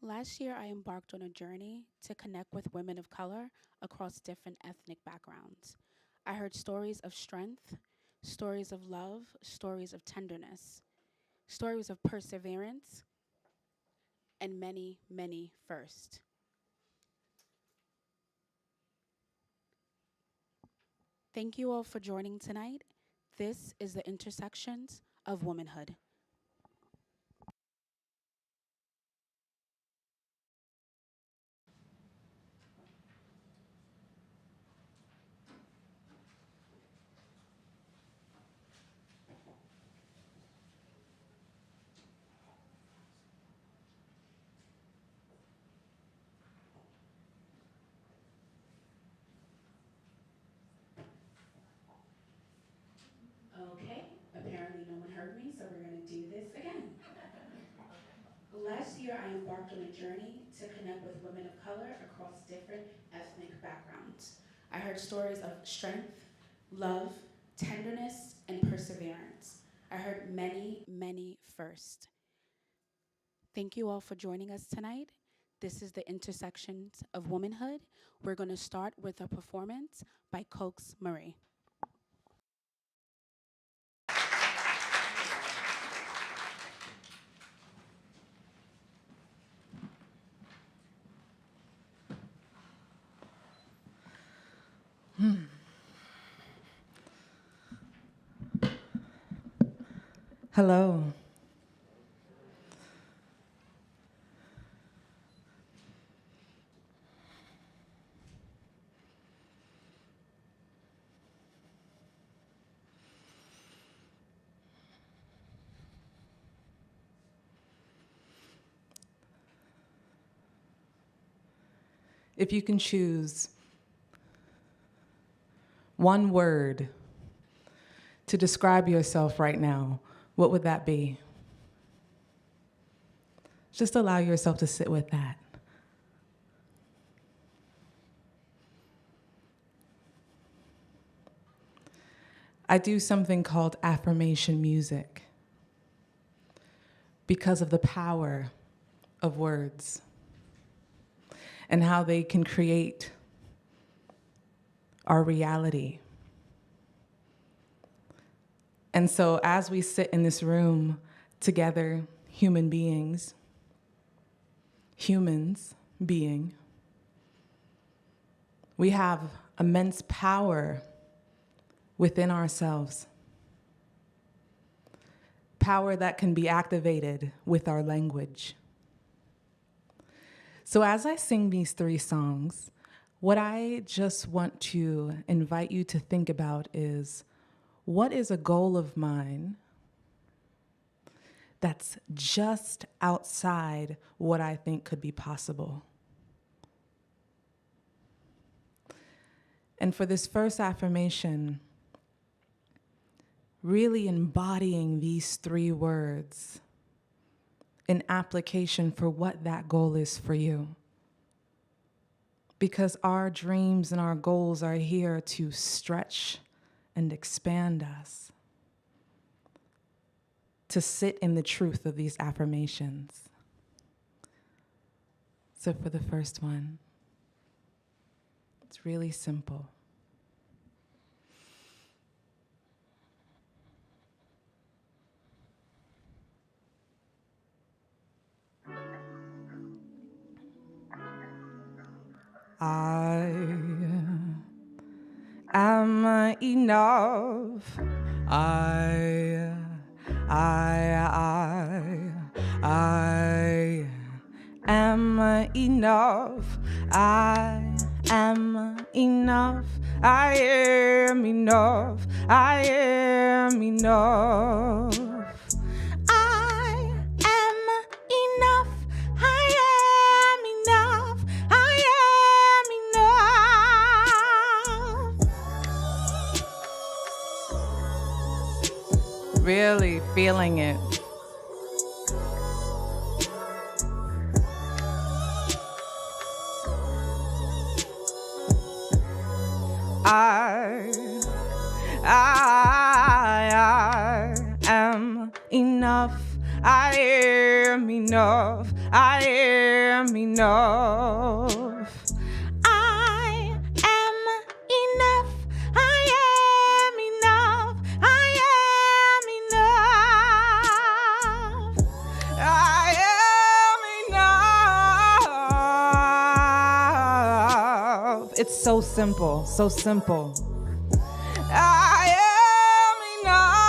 Last year, I embarked on a journey to connect with women of color across different ethnic backgrounds. I heard stories of strength, stories of love, stories of tenderness, stories of perseverance, and many, many firsts. Thank you all for joining tonight. This is the intersections of womanhood. Okay, apparently no one heard me, so we're gonna do this again. Last year, I embarked on a journey to connect with women of color across different ethnic backgrounds. I heard stories of strength, love, tenderness, and perseverance. I heard many, many firsts. Thank you all for joining us tonight. This is the intersections of womanhood. We're going to start with a performance by Coax Marie. Hello. If you can choose one word to describe yourself right now, what would that be? Just allow yourself to sit with that. I do something called affirmation music because of the power of words and how they can create our reality. And so as we sit in this room together, human beings, humans being, we have immense power within ourselves. Power that can be activated with our language. So as I sing these 3 songs, what I just want to invite you to think about is, what is a goal of mine that's just outside what I think could be possible? And for this first affirmation, really embodying these 3 words in application for what that goal is for you. Because our dreams and our goals are here to stretch and expand us, to sit in the truth of these affirmations. So for the first one, it's really simple. I am enough. I am enough. I am enough. I am enough. I am enough. I am enough. I am enough. I am enough. Really feeling it. I am enough. I am enough. I am enough. I am enough. I am enough. I am enough. I am enough. It's so simple, so simple. I am enough.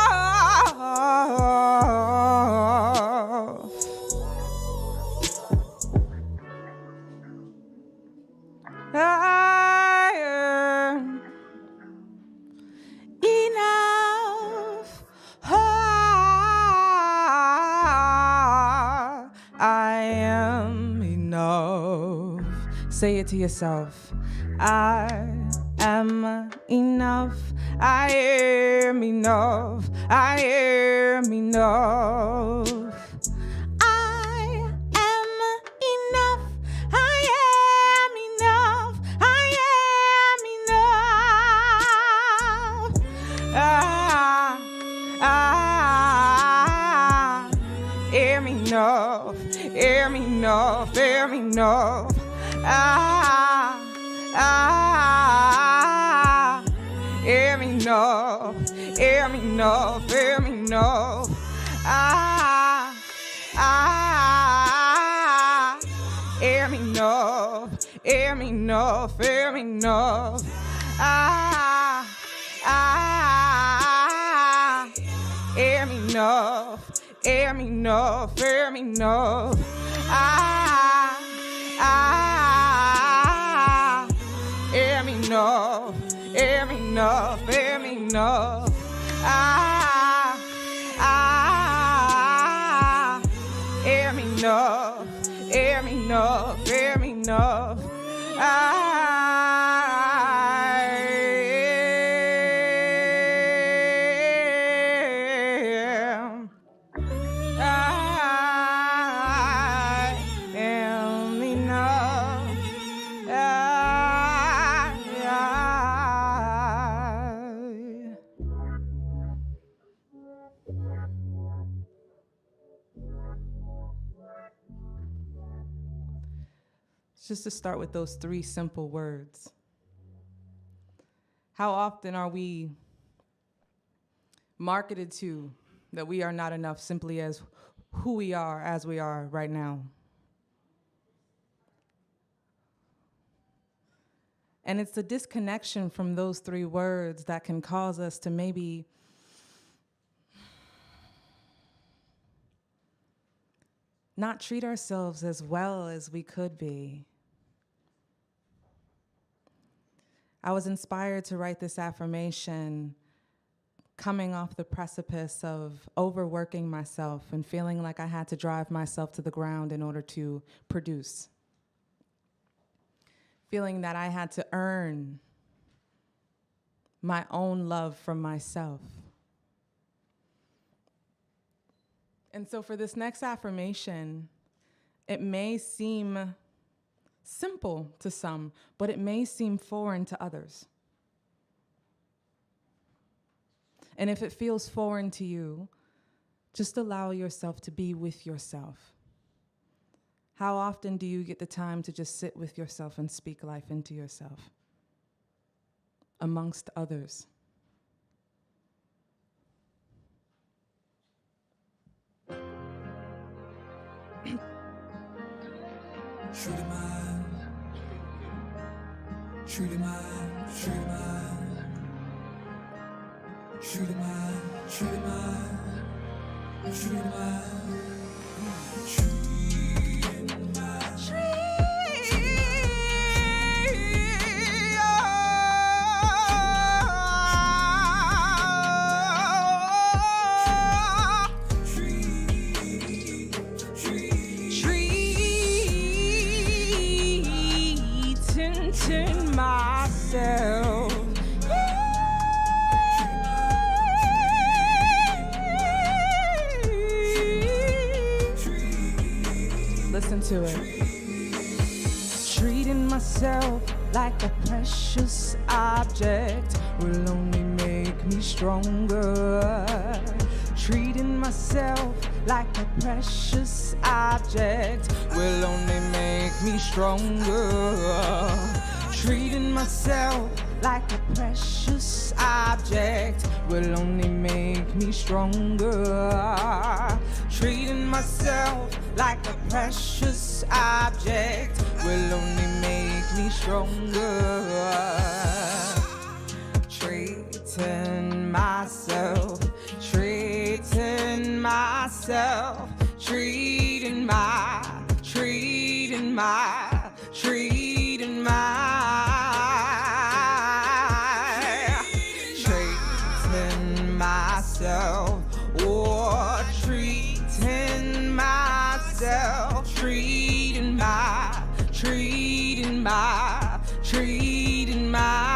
I am enough. I am enough. Say it to yourself. I am enough. I am enough. I am enough. I am enough. I am enough. I am enough. I am enough. Am enough. Am enough. Am enough, am enough, am enough. Am enough, am enough, am enough. Am enough, am enough, am enough. Am enough, am enough, am enough. Am enough, am enough, am enough. Just to start with those three simple words. How often are we marketed to that we are not enough simply as who we are as we are right now? And it's the disconnection from those three words that can cause us to maybe not treat ourselves as well as we could be. I was inspired to write this affirmation coming off the precipice of overworking myself and feeling like I had to drive myself to the ground in order to produce. Feeling that I had to earn my own love from myself. And so for this next affirmation, it may seem simple to some, but it may seem foreign to others. And if it feels foreign to you, just allow yourself to be with yourself. How often do you get the time to just sit with yourself and speak life into yourself amongst others? Treat it mine, treat it mine, treat it mine, treat it mine, treat it mine, treat it mine, treat it myself. Listen to it. Treating myself like a precious object will only make me stronger. Treating myself like a precious object will only make me stronger. Treating myself like a precious object will only make me stronger. Treating myself like a precious object will only make me stronger. Treating myself, treating myself, treating my, treating my, treating my, treating myself, or treating myself, treating my, treating my, treating my.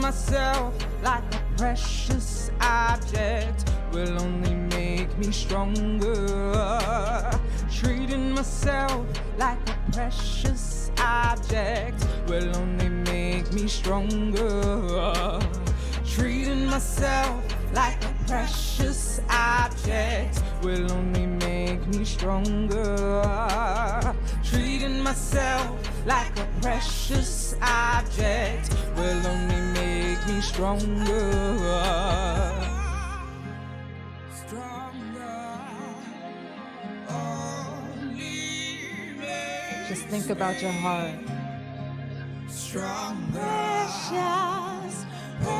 Myself like a precious object will only make me stronger. Treating myself like a precious object will only make me stronger. Treating myself like a precious object will only make me stronger. Treating myself like a precious object will only make me stronger. Just think about your heart. Stronger. Precious, precious,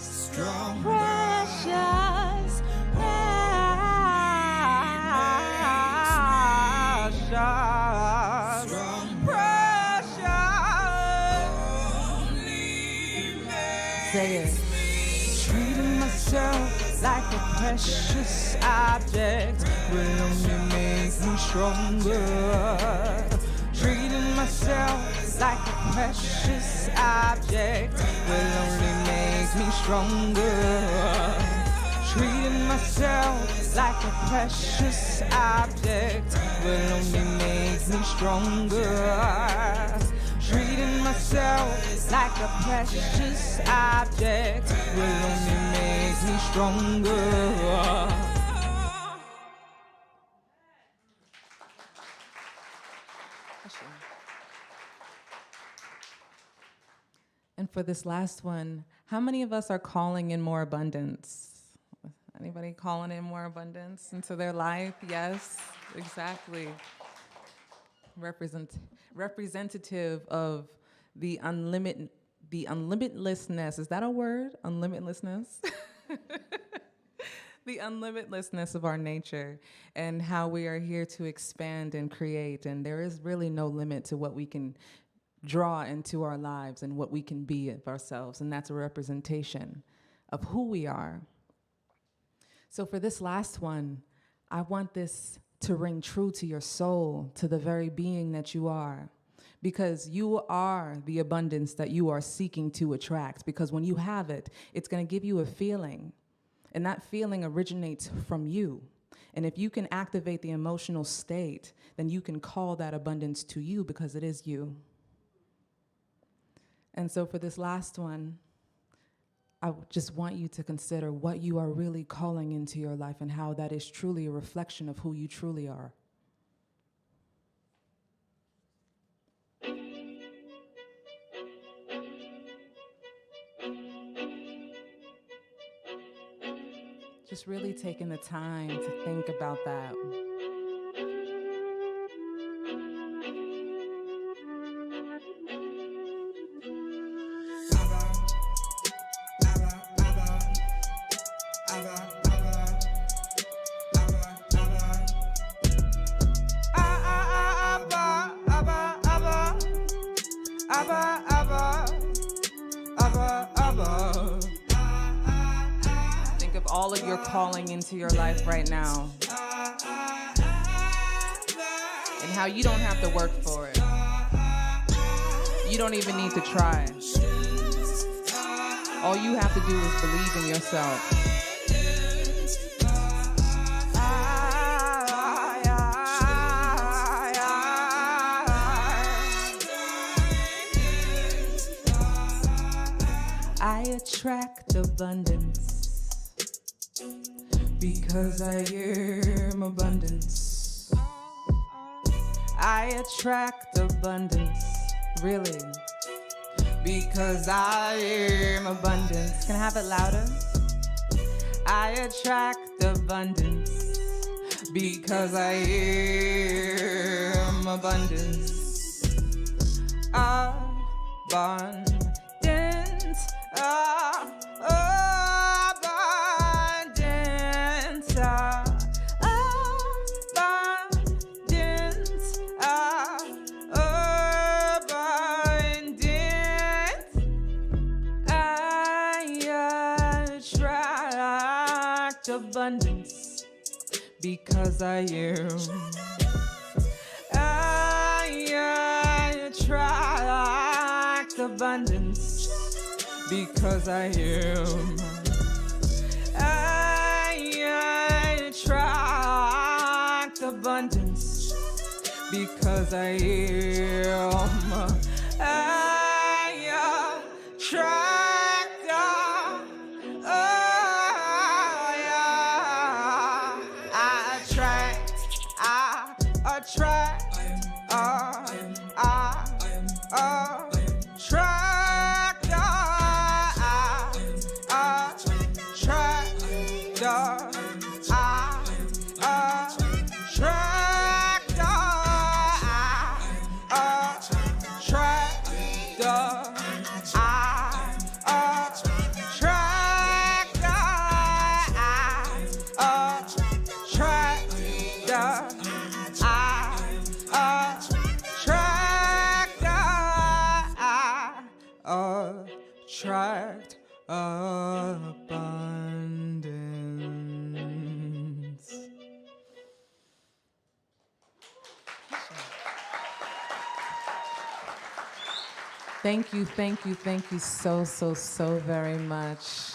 strong, precious, precious, strong, precious. Say it. Treating myself like a precious object will only make me stronger. Treating myself like a precious object will only make me stronger. Treating myself like a precious object will only make me stronger. Treating myself like a precious object will only make me stronger. And for this last one, how many of us are calling in more abundance? Anybody calling in more abundance into their life? Yes, exactly. Representative of the unlimitlessness. Is that a word? Unlimitlessness? The unlimitlessness of our nature and how we are here to expand and create. And there is really no limit to what we can draw into our lives and what we can be of ourselves. And that's a representation of who we are. So for this last one, I want this to ring true to your soul, to the very being that you are. Because you are the abundance that you are seeking to attract. Because when you have it, it's going to give you a feeling. And that feeling originates from you. And if you can activate the emotional state, then you can call that abundance to you because it is you. And so for this last one, I just want you to consider what you are really calling into your life and how that is truly a reflection of who you truly are. Just really taking the time to think about that. Think of all of your calling into your life right now and how you don't have to work for it. You don't even need to try. All you have to do is believe in yourself. I attract abundance. because I am abundance. I attract abundance, really, because I am abundance. Can I have it louder? I attract abundance because I am abundance. Abundance, abundance, abundance, abundance. I attract abundance because I am. I attract abundance because I am. I attract abundance because I am. I attract, I attract, attract abundance. Thank you, thank you, thank you so, so, so very much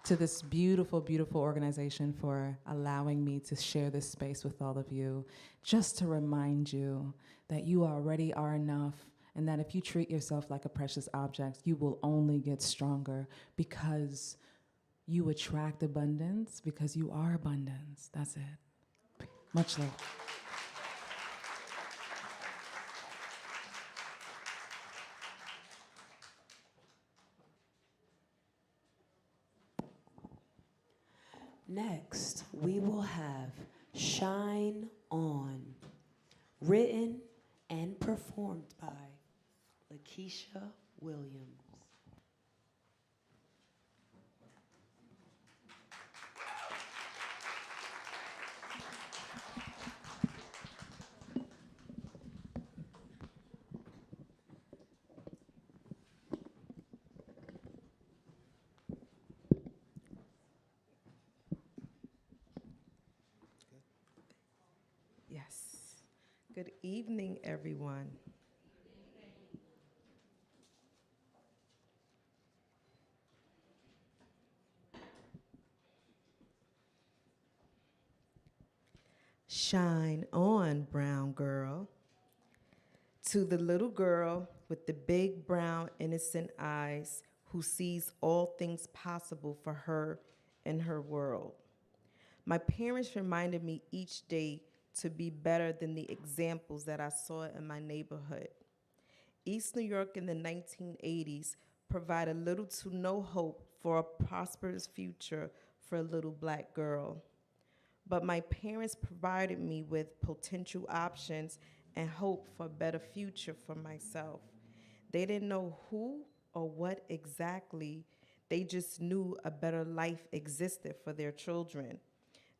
to this beautiful, beautiful organization for allowing me to share this space with all of you, just to remind you that you already are enough, and that if you treat yourself like a precious object, you will only get stronger because you attract abundance, because you are abundance. That's it. Much love. Next, we will have Shine On, written and performed by Lakeisha Williams. Yes. Good evening, everyone. Shine on, brown girl. To the little girl with the big, brown, innocent eyes who sees all things possible for her and her world. My parents reminded me each day to be better than the examples that I saw in my neighborhood. East New York in the 1980s provided little to no hope for a prosperous future for a little black girl. But my parents provided me with potential options and hope for a better future for myself. They didn't know who or what exactly, they just knew a better life existed for their children.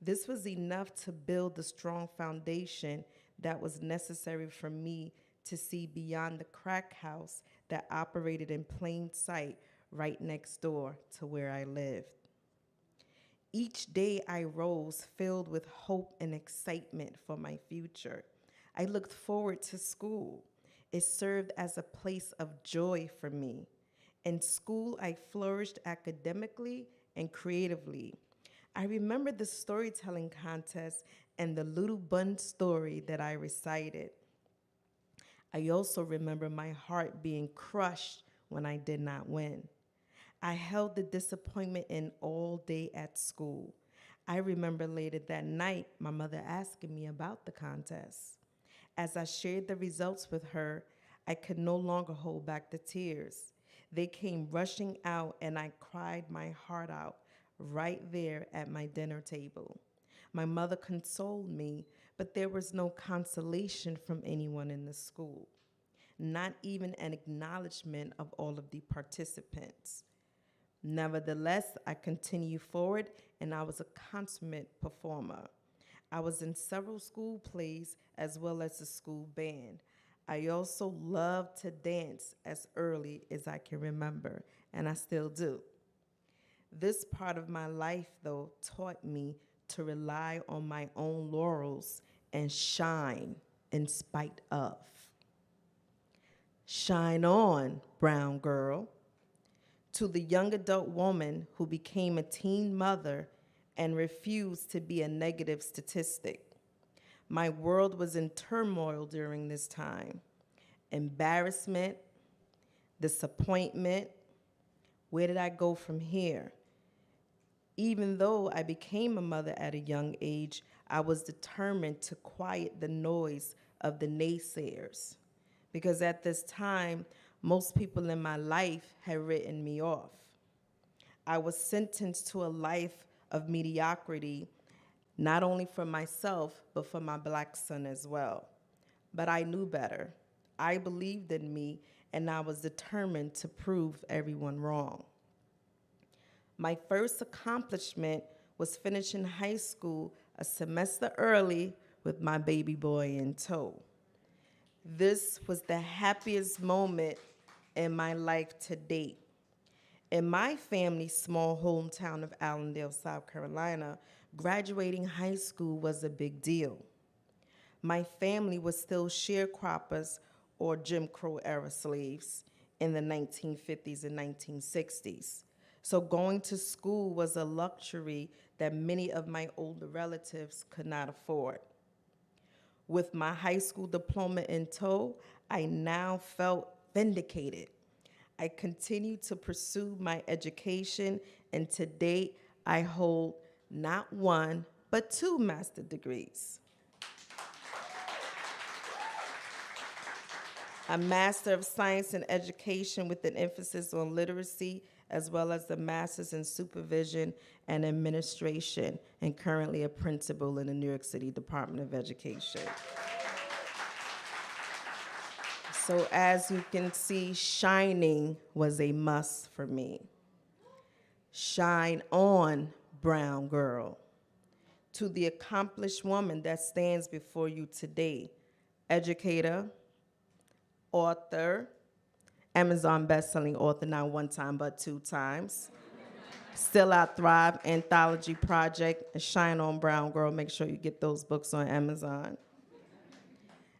This was enough to build the strong foundation that was necessary for me to see beyond the crack house that operated in plain sight right next door to where I lived. Each day I rose filled with hope and excitement for my future. I looked forward to school. It served as a place of joy for me. In school, I flourished academically and creatively. I remember the storytelling contest and the little bun story that I recited. I also remember my heart being crushed when I did not win. I held the disappointment in all day at school. I remember later that night, my mother asking me about the contest. As I shared the results with her, I could no longer hold back the tears. They came rushing out, and I cried my heart out right there at my dinner table. My mother consoled me, but there was no consolation from anyone in the school, not even an acknowledgement of all of the participants. Nevertheless, I continued forward, and I was a consummate performer. I was in several school plays as well as the school band. I also loved to dance as early as I can remember, and I still do. This part of my life, though, taught me to rely on my own laurels and shine in spite of. Shine on, brown girl. To the young adult woman who became a teen mother and refused to be a negative statistic. My world was in turmoil during this time. Embarrassment, disappointment. Where did I go from here? Even though I became a mother at a young age, I was determined to quiet the noise of the naysayers. Because at this time, most people in my life had written me off. I was sentenced to a life of mediocrity, not only for myself, but for my black son as well. But I knew better. I believed in me, and I was determined to prove everyone wrong. My first accomplishment was finishing high school a semester early with my baby boy in tow. This was the happiest moment in my life to date. In my family's small hometown of Allendale, South Carolina, graduating high school was a big deal. My family was still sharecroppers or Jim Crow era slaves in the 1950s and 1960s. So going to school was a luxury that many of my older relatives could not afford. With my high school diploma in tow, I now felt vindicated. I continued to pursue my education, and to date, I hold not one, but 2 master's degrees. A Master of Science in Education with an emphasis on literacy, as well as a Master's in Supervision and Administration, and currently a principal in the New York City Department of Education. So as you can see, shining was a must for me. Shine on, brown girl. To the accomplished woman that stands before you today, educator, author, Amazon best-selling author, not 1 time, but 2 times. Still I Thrive anthology project, and Shine On Brown Girl. Make sure you get those books on Amazon.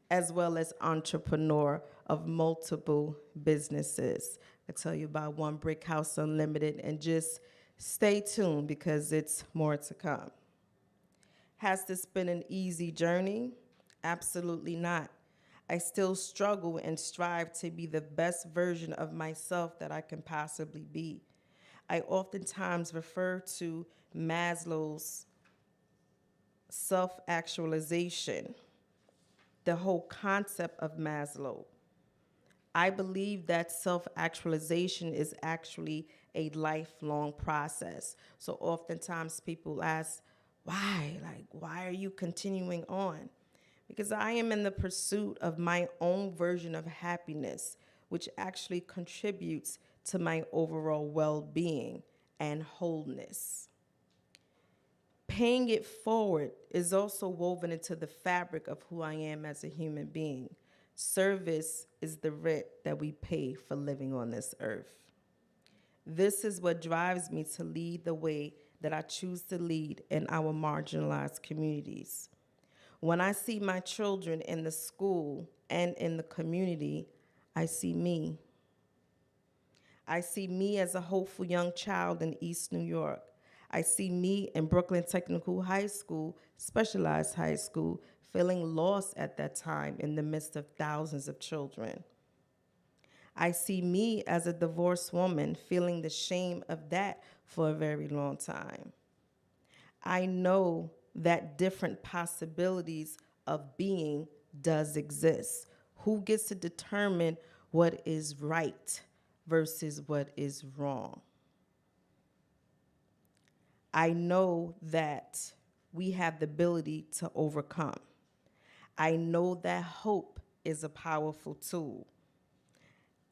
As well as entrepreneur of multiple businesses. I tell you about One Brick House Unlimited, and just stay tuned because it's more to come. Has this been an easy journey? Absolutely not. I still struggle and strive to be the best version of myself that I can possibly be. I oftentimes refer to Maslow's self-actualization, the whole concept of Maslow. I believe that self-actualization is actually a lifelong process. So oftentimes people ask, why? Like, why are you continuing on? Because I am in the pursuit of my own version of happiness, which actually contributes to my overall well-being and wholeness. Paying it forward is also woven into the fabric of who I am as a human being. Service is the rent that we pay for living on this earth. This is what drives me to lead the way that I choose to lead in our marginalized communities. When I see my children in the school and in the community, I see me. I see me as a hopeful young child in East New York. I see me in Brooklyn Technical High School, specialized high school, feeling lost at that time in the midst of thousands of children. I see me as a divorced woman feeling the shame of that for a very long time. I know that different possibilities of being does exist. Who gets to determine what is right versus what is wrong? I know that we have the ability to overcome. I know that hope is a powerful tool.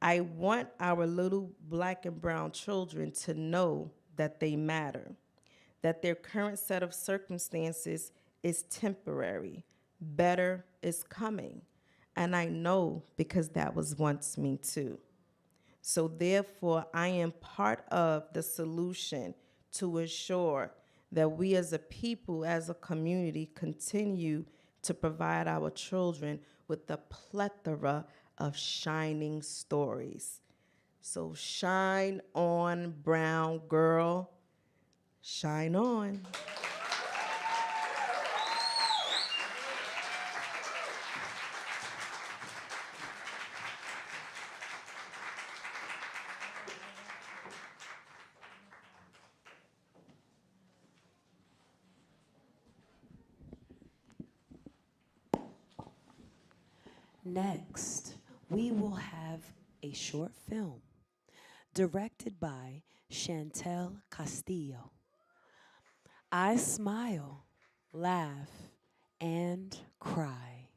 I want our little black and brown children to know that they matter, that their current set of circumstances is temporary. Better is coming. And I know because that was once me too. So therefore, I am part of the solution to ensure that we as a people, as a community, continue to provide our children with the plethora of shining stories. So shine on, brown girl, shine on. Next, we will have a short film directed by Chantel Castillo. I smile, laugh, and cry.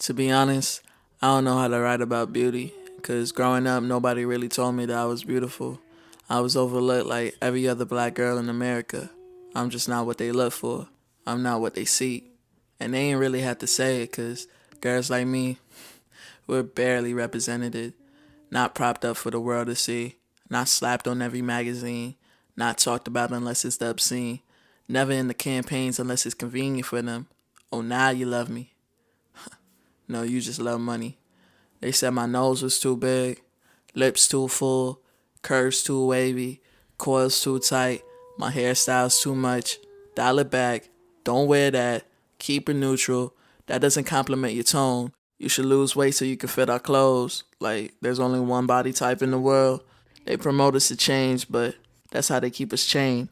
To be honest, I don't know how to write about beauty, because growing up, nobody really told me that I was beautiful. I was overlooked like every other black girl in America. I'm just not what they look for. I'm not what they seek. And they ain't really have to say it, because girls like me, we're barely represented, not propped up for the world to see, not slapped on every magazine, not talked about unless it's the obscene, never in the campaigns unless it's convenient for them. Oh, now you love me. No, you just love money. They said my nose was too big, lips too full, curves too wavy, coils too tight, my hairstyle's too much. Dial it back. Don't wear that. Keep it neutral. That doesn't compliment your tone. You should lose weight so you can fit our clothes. Like, there's only one body type in the world. They promote us to change, but that's how they keep us chained.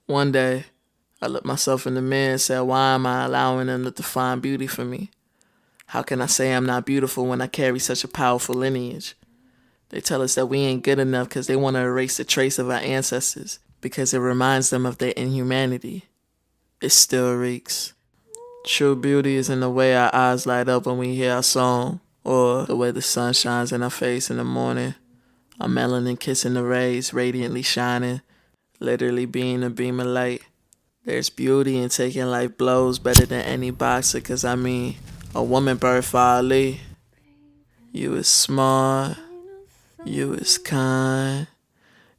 One day, I looked myself in the mirror and said, why am I allowing them to define beauty for me? How can I say I'm not beautiful when I carry such a powerful lineage? They tell us that we ain't good enough because they want to erase the trace of our ancestors because it reminds them of their inhumanity. It still reeks. True beauty is in the way our eyes light up when we hear our song, or the way the sun shines in our face in the morning. Our melanin kissing the rays, radiantly shining, literally being a beam of light. There's beauty in taking life blows better than any boxer, cause I mean, a woman birthed Ali. You is smart, you is kind,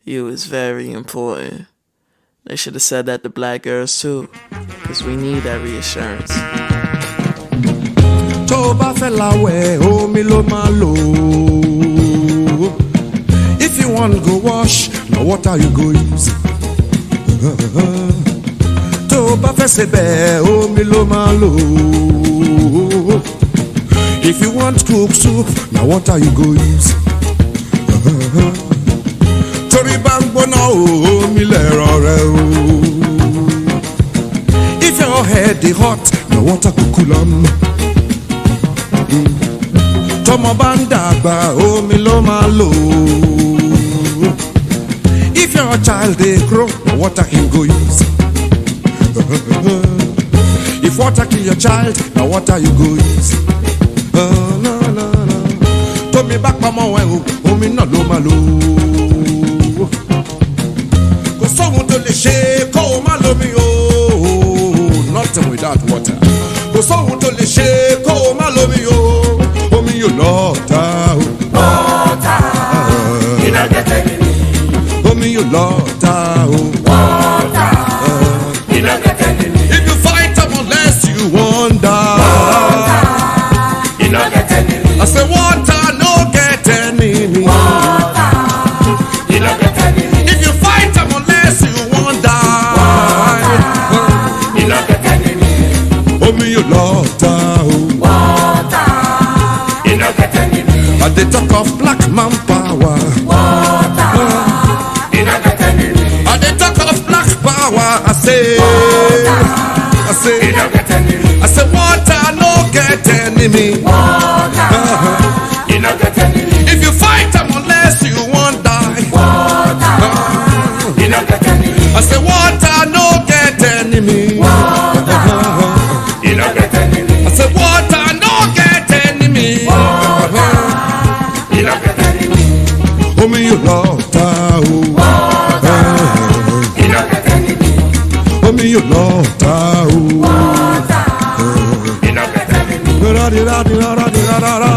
you is very important. They should have said that to black girls too, cause we need that reassurance. Tó bá fẹ́ láwẹ̀, omi ló máa lò. If you want go wash, na water you go use. Tó bá fẹ́ sebẹ̀, omi ló máa lò. If you want cook soup, na water you go use. Torí bá ń gbóná, omi lẹ̀rọ rẹ̀ o. If your head dey hot, na water go cool am. Tọ́mọ bá ń dàgbà, omi ló máa lò. If your child dey grow, na water him go use. If water kill your child, na water you go use. Tómi bá pamọ́ ẹ o, omi náà ló máa lò. Kò sóhun tó lè ṣe kó o má lómi o. Nothing without water. Kò sóhun tó lè ṣe kó o má lómi o. Omi yóò lọ́ọ̀ta o. Lọ́ọ̀ta, iná gẹ́gẹ́ gẹ́gẹ́. Omi yóò lọ́ọ̀ta o. Lọ́ọ̀ta, iná gẹ́gẹ́ gẹ́gẹ́. If you fight them unless you wonder. Lọ́ọ̀ta, enemy. You no get enemy. If you fight them unless you won't die. You no get enemy. I say water no get enemy. You no get enemy. I say water no get enemy. You no get enemy. Oh me you love ta You no get enemy. oh me you love ta You no get enemy. da di da di da da di da da da.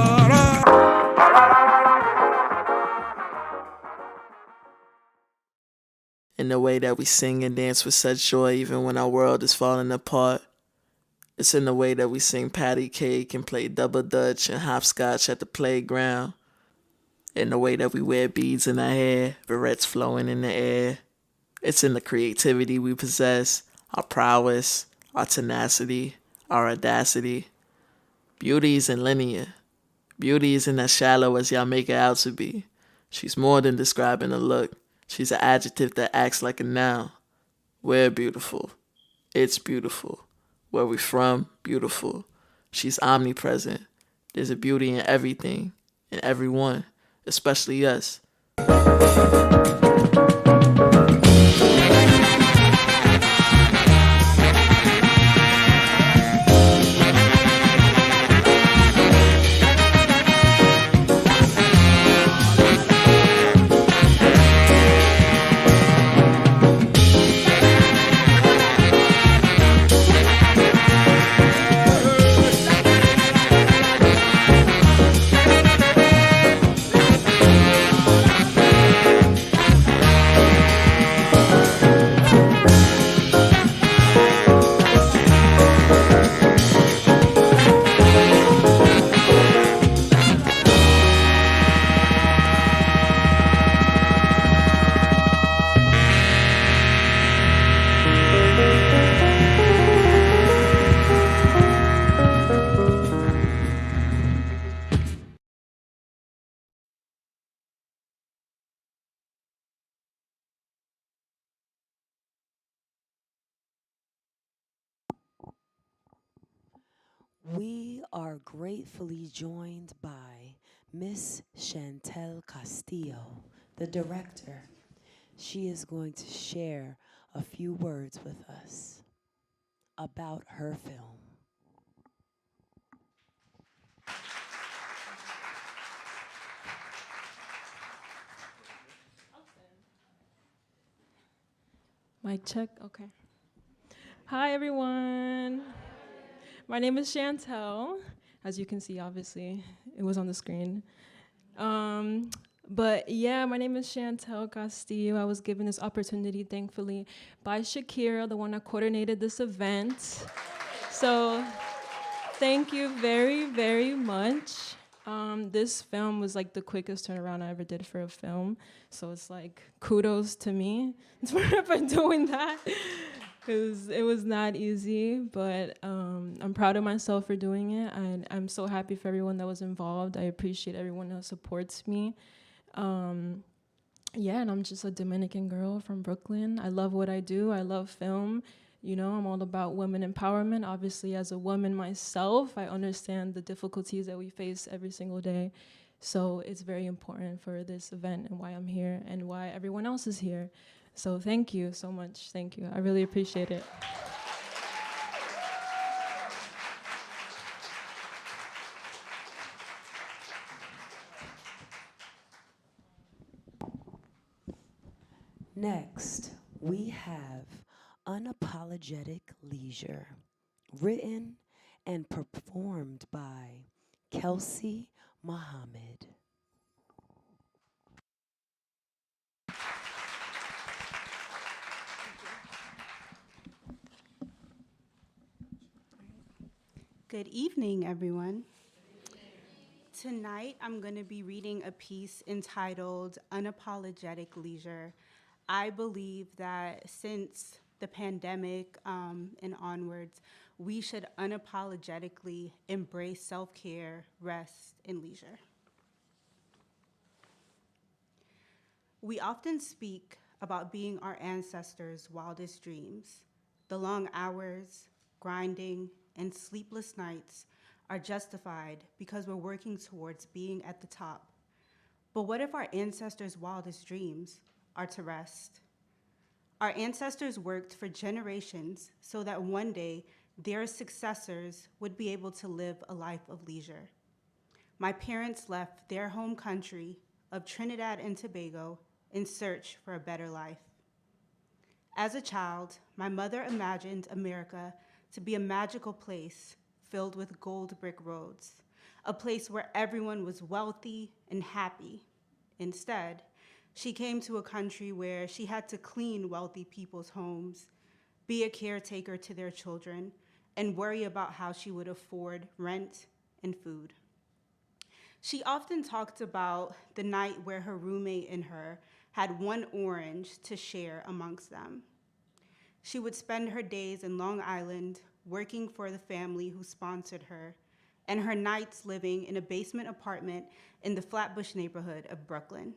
In the way that we sing and dance with such joy even when our world is falling apart. It's in the way that we sing patty cake and play double dutch and hopscotch at the playground. In the way that we wear beads in our hair, barrettes flowing in the air. It's in the creativity we possess, our prowess, our tenacity, our audacity. Beauty isn't linear. Beauty isn't as shallow as y'all make it out to be. She's more than describing a look. She's an adjective that acts like a noun. We're beautiful. It's beautiful. Where we from, beautiful. She's omnipresent. There's a beauty in everything, in everyone, especially us. We are gratefully joined by Miss Chantel Castillo, the director. She is going to share a few words with us about her film. Mic check, okay. Hi everyone. My name is Chantel. As you can see, obviously, it was on the screen. But yeah, my name is Chantel Castillo. I was given this opportunity, thankfully, by Shakira, the one that coordinated this event. So thank you very, very much. This film was like the quickest turnaround I ever did for a film. So it's like kudos to me for doing that. Because it was not easy, but I'm proud of myself for doing it, and I'm so happy for everyone that was involved. I appreciate everyone that supports me. Yeah, and I'm just a Dominican girl from Brooklyn. I love what I do. I love film. You know, I'm all about women empowerment. Obviously, as a woman myself, I understand the difficulties that we face every single day. So it's very important for this event and why I'm here and why everyone else is here. So thank you so much. Thank you. I really appreciate it. Next, we have Unapologetic Leisure, written and performed by Kelsey Muhammad. Good evening, everyone. Tonight, I'm going to be reading a piece entitled Unapologetic Leisure. I believe that since the pandemic and onwards, we should unapologetically embrace self-care, rest, and leisure. We often speak about being our ancestors' wildest dreams. The long hours, grinding, and sleepless nights are justified because we're working towards being at the top. But what if our ancestors' wildest dreams are to rest? Our ancestors worked for generations so that one day their successors would be able to live a life of leisure. My parents left their home country of Trinidad and Tobago in search for a better life. As a child, my mother imagined America to be a magical place filled with gold brick roads, a place where everyone was wealthy and happy. Instead, she came to a country where she had to clean wealthy people's homes, be a caretaker to their children, and worry about how she would afford rent and food. She often talked about the night where her roommate and her had one orange to share amongst them. She would spend her days in Long Island working for the family who sponsored her, and her nights living in a basement apartment in the Flatbush neighborhood of Brooklyn.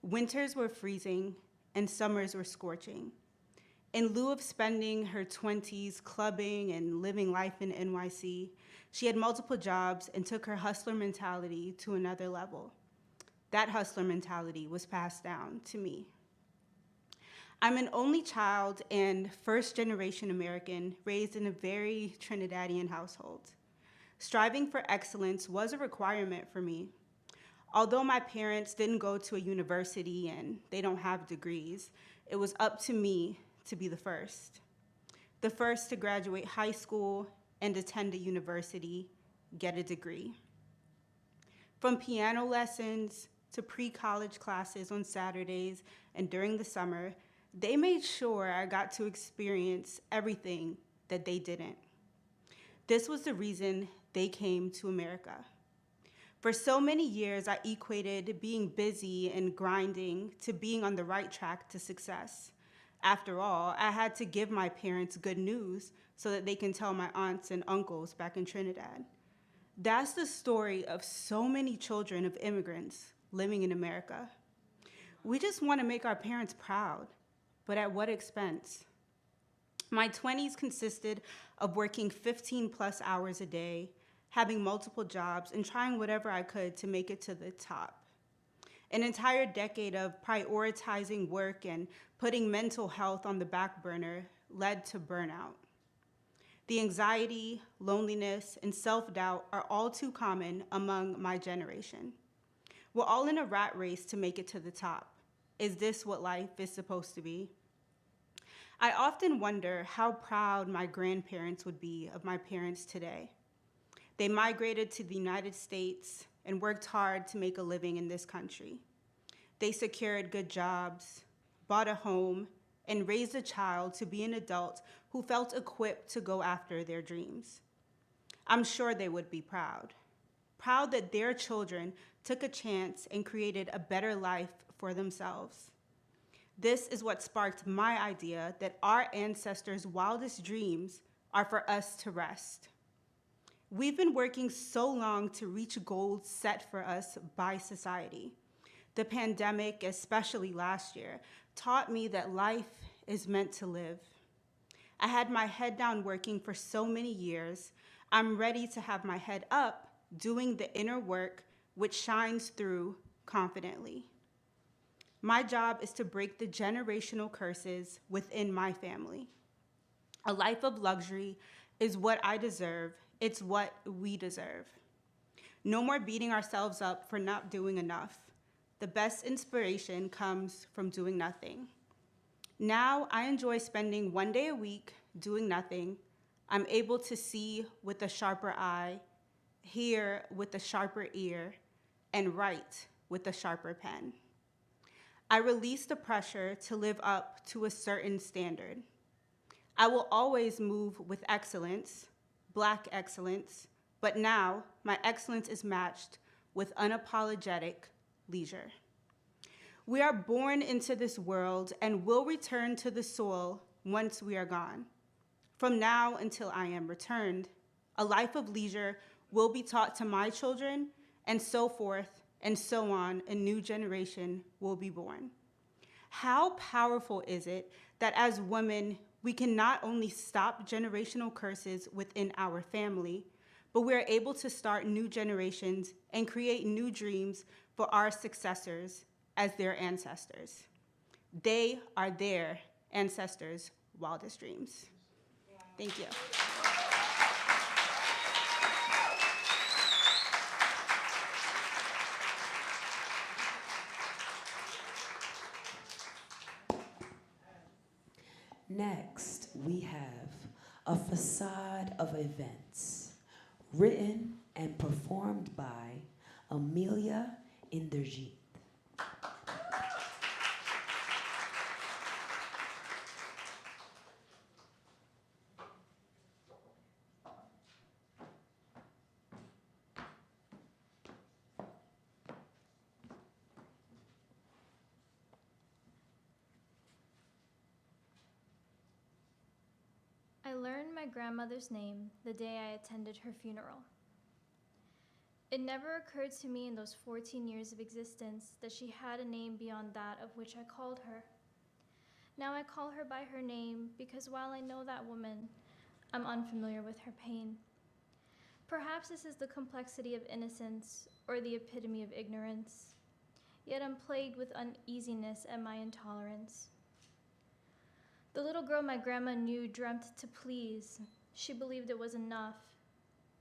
Winters were freezing and summers were scorching. In lieu of spending her 20s clubbing and living life in NYC, she had multiple jobs and took her hustler mentality to another level. That hustler mentality was passed down to me. I'm an only child and first-generation American raised in a very Trinidadian household. Striving for excellence was a requirement for me. Although my parents didn't go to a university and they don't have degrees, it was up to me to be the first to graduate high school and attend a university, get a degree. From piano lessons to pre-college classes on Saturdays and during the summer, they made sure I got to experience everything that they didn't. This was the reason they came to America. For so many years, I equated being busy and grinding to being on the right track to success. After all, I had to give my parents good news so that they can tell my aunts and uncles back in Trinidad. That's the story of so many children of immigrants living in America. We just want to make our parents proud, but at what expense? My 20s consisted of working 15 plus hours a day, having multiple jobs, and trying whatever I could to make it to the top. An entire decade of prioritizing work and putting mental health on the back burner led to burnout. The anxiety, loneliness, and self-doubt are all too common among my generation. We're all in a rat race to make it to the top. Is this what life is supposed to be? I often wonder how proud my grandparents would be of my parents today. They migrated to the United States and worked hard to make a living in this country. They secured good jobs, bought a home, and raised a child to be an adult who felt equipped to go after their dreams. I'm sure they would be proud that their children took a chance and created a better life for themselves. This is what sparked my idea that our ancestors' wildest dreams are for us to rest. We've been working so long to reach goals set for us by society. The pandemic, especially last year, taught me that life is meant to live. I had my head down working for so many years. I'm ready to have my head up doing the inner work which shines through confidently. My job is to break the generational curses within my family. A life of luxury is what I deserve. It's what we deserve. No more beating ourselves up for not doing enough. The best inspiration comes from doing nothing. Now I enjoy spending one day a week doing nothing. I'm able to see with a sharper eye, hear with a sharper ear, and write with a sharper pen. I release the pressure to live up to a certain standard. I will always move with excellence, Black excellence, but now my excellence is matched with unapologetic leisure. We are born into this world and will return to the soil once we are gone. From now until I am returned, a life of leisure will be taught to my children, and so forth and so on, a new generation will be born. How powerful is it that as women, we can not only stop generational curses within our family, but we are able to start new generations and create new dreams for our successors as their ancestors. They are their ancestors' wildest dreams. Thank you. Next, we have A Facade of Events, written and performed by Amelia Inderjeet. I learned my grandmother's name the day I attended her funeral. It never occurred to me in those 14 years of existence that she had a name beyond that of which I called her. Now I call her by her name because while I know that woman, I'm unfamiliar with her pain. Perhaps this is the complexity of innocence or the epitome of ignorance, yet I'm plagued with uneasiness at my intolerance. The little girl my grandma knew dreamt to please. She believed it was enough.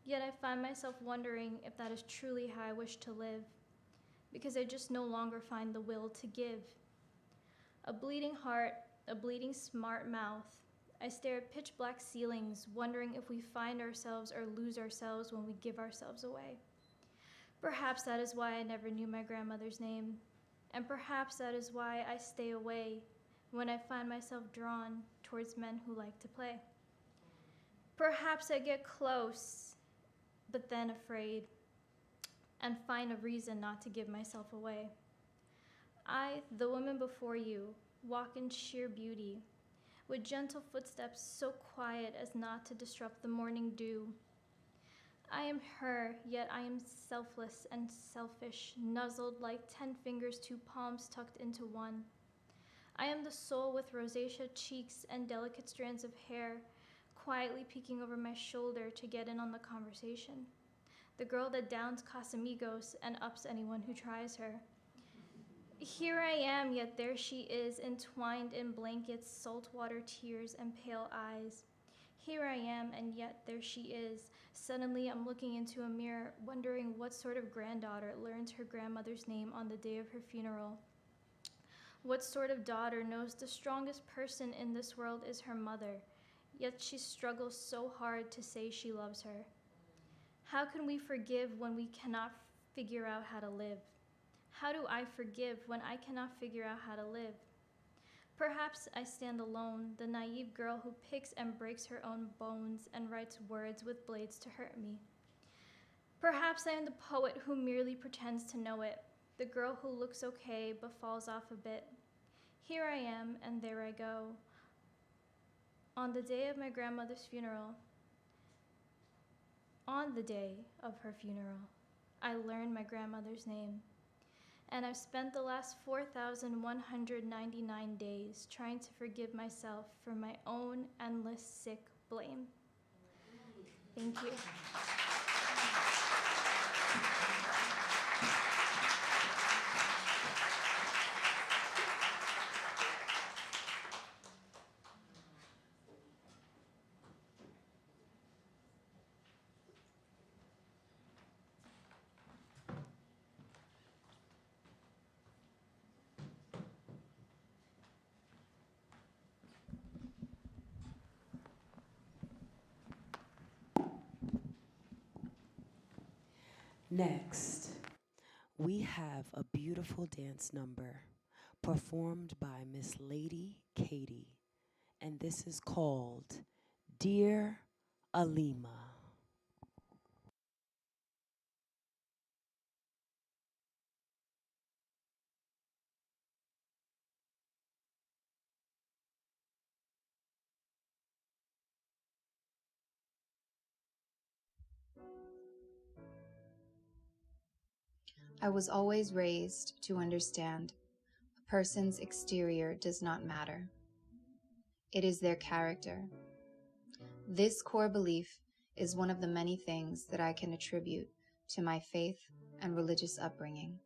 Yet I find myself wondering if that is truly how I wish to live, because I just no longer find the will to give. A bleeding heart, a bleeding smart mouth. I stare at pitch black ceilings, wondering if we find ourselves or lose ourselves when we give ourselves away. Perhaps that is why I never knew my grandmother's name, and perhaps that is why I stay away when I find myself drawn towards men who like to play. Perhaps I get close, but then afraid, and find a reason not to give myself away. I, the woman before you, walk in sheer beauty, with gentle footsteps so quiet as not to disrupt the morning dew. I am her, yet I am selfless and selfish, nuzzled like 10 fingers, 2 palms tucked into one. I am the soul with rosacea cheeks and delicate strands of hair, quietly peeking over my shoulder to get in on the conversation. The girl that downs Casamigos and ups anyone who tries her. Here I am, yet there she is, entwined in blankets, saltwater tears, and pale eyes. Here I am, and yet there she is. Suddenly I'm looking into a mirror, wondering what sort of granddaughter learns her grandmother's name on the day of her funeral. What sort of daughter knows the strongest person in this world is her mother, yet she struggles so hard to say she loves her? How can we forgive when we cannot figure out how to live? How do I forgive when I cannot figure out how to live? Perhaps I stand alone, the naive girl who picks and breaks her own bones and writes words with blades to hurt me. Perhaps I am the poet who merely pretends to know it, the girl who looks okay but falls off a bit. Here I am, and there I go. On the day of my grandmother's funeral, on the day of her funeral, I learned my grandmother's name. And I've spent the last 4,199 days trying to forgive myself for my own endless sick blame. Thank you. Next, we have a beautiful dance number performed by Miss Lady Katie, and this is called Dear Alima. I was always raised to understand a person's exterior does not matter. It is their character. This core belief is one of the many things that I can attribute to my faith and religious upbringing.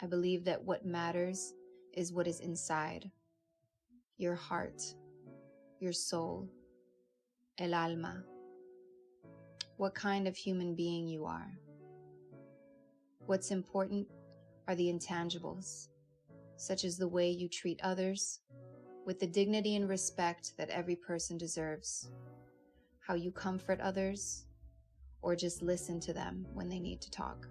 I believe that what matters is what is inside, your heart, your soul, el alma, what kind of human being you are. What's important are the intangibles, such as the way you treat others with the dignity and respect that every person deserves, how you comfort others, or just listen to them when they need to talk.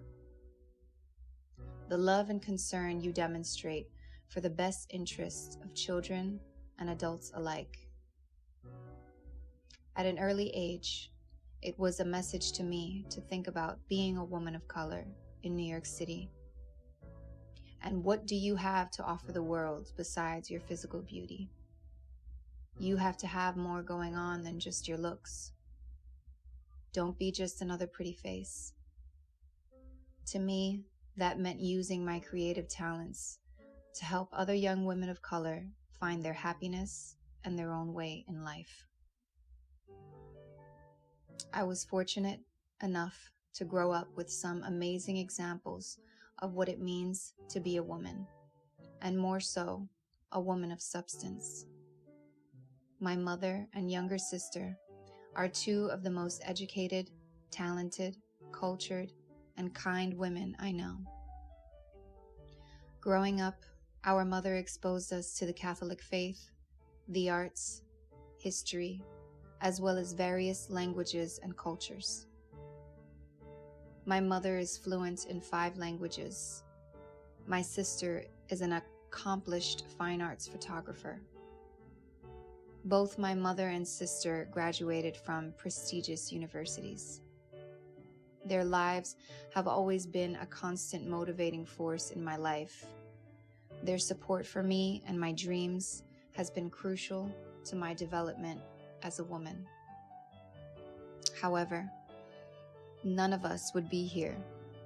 The love and concern you demonstrate for the best interests of children and adults alike. At an early age, it was a message to me to think about being a woman of color in New York City. And what do you have to offer the world besides your physical beauty? You have to have more going on than just your looks. Don't be just another pretty face. To me, that meant using my creative talents to help other young women of color find their happiness and their own way in life. I was fortunate enough to grow up with some amazing examples of what it means to be a woman, and more so, a woman of substance. My mother and younger sister are two of the most educated, talented, cultured, and kind women I know. Growing up, our mother exposed us to the Catholic faith, the arts, history, as well as various languages and cultures. My mother is fluent in 5 languages. My sister is an accomplished fine arts photographer. Both my mother and sister graduated from prestigious universities. Their lives have always been a constant motivating force in my life. Their support for me and my dreams has been crucial to my development as a woman. However, none of us would be here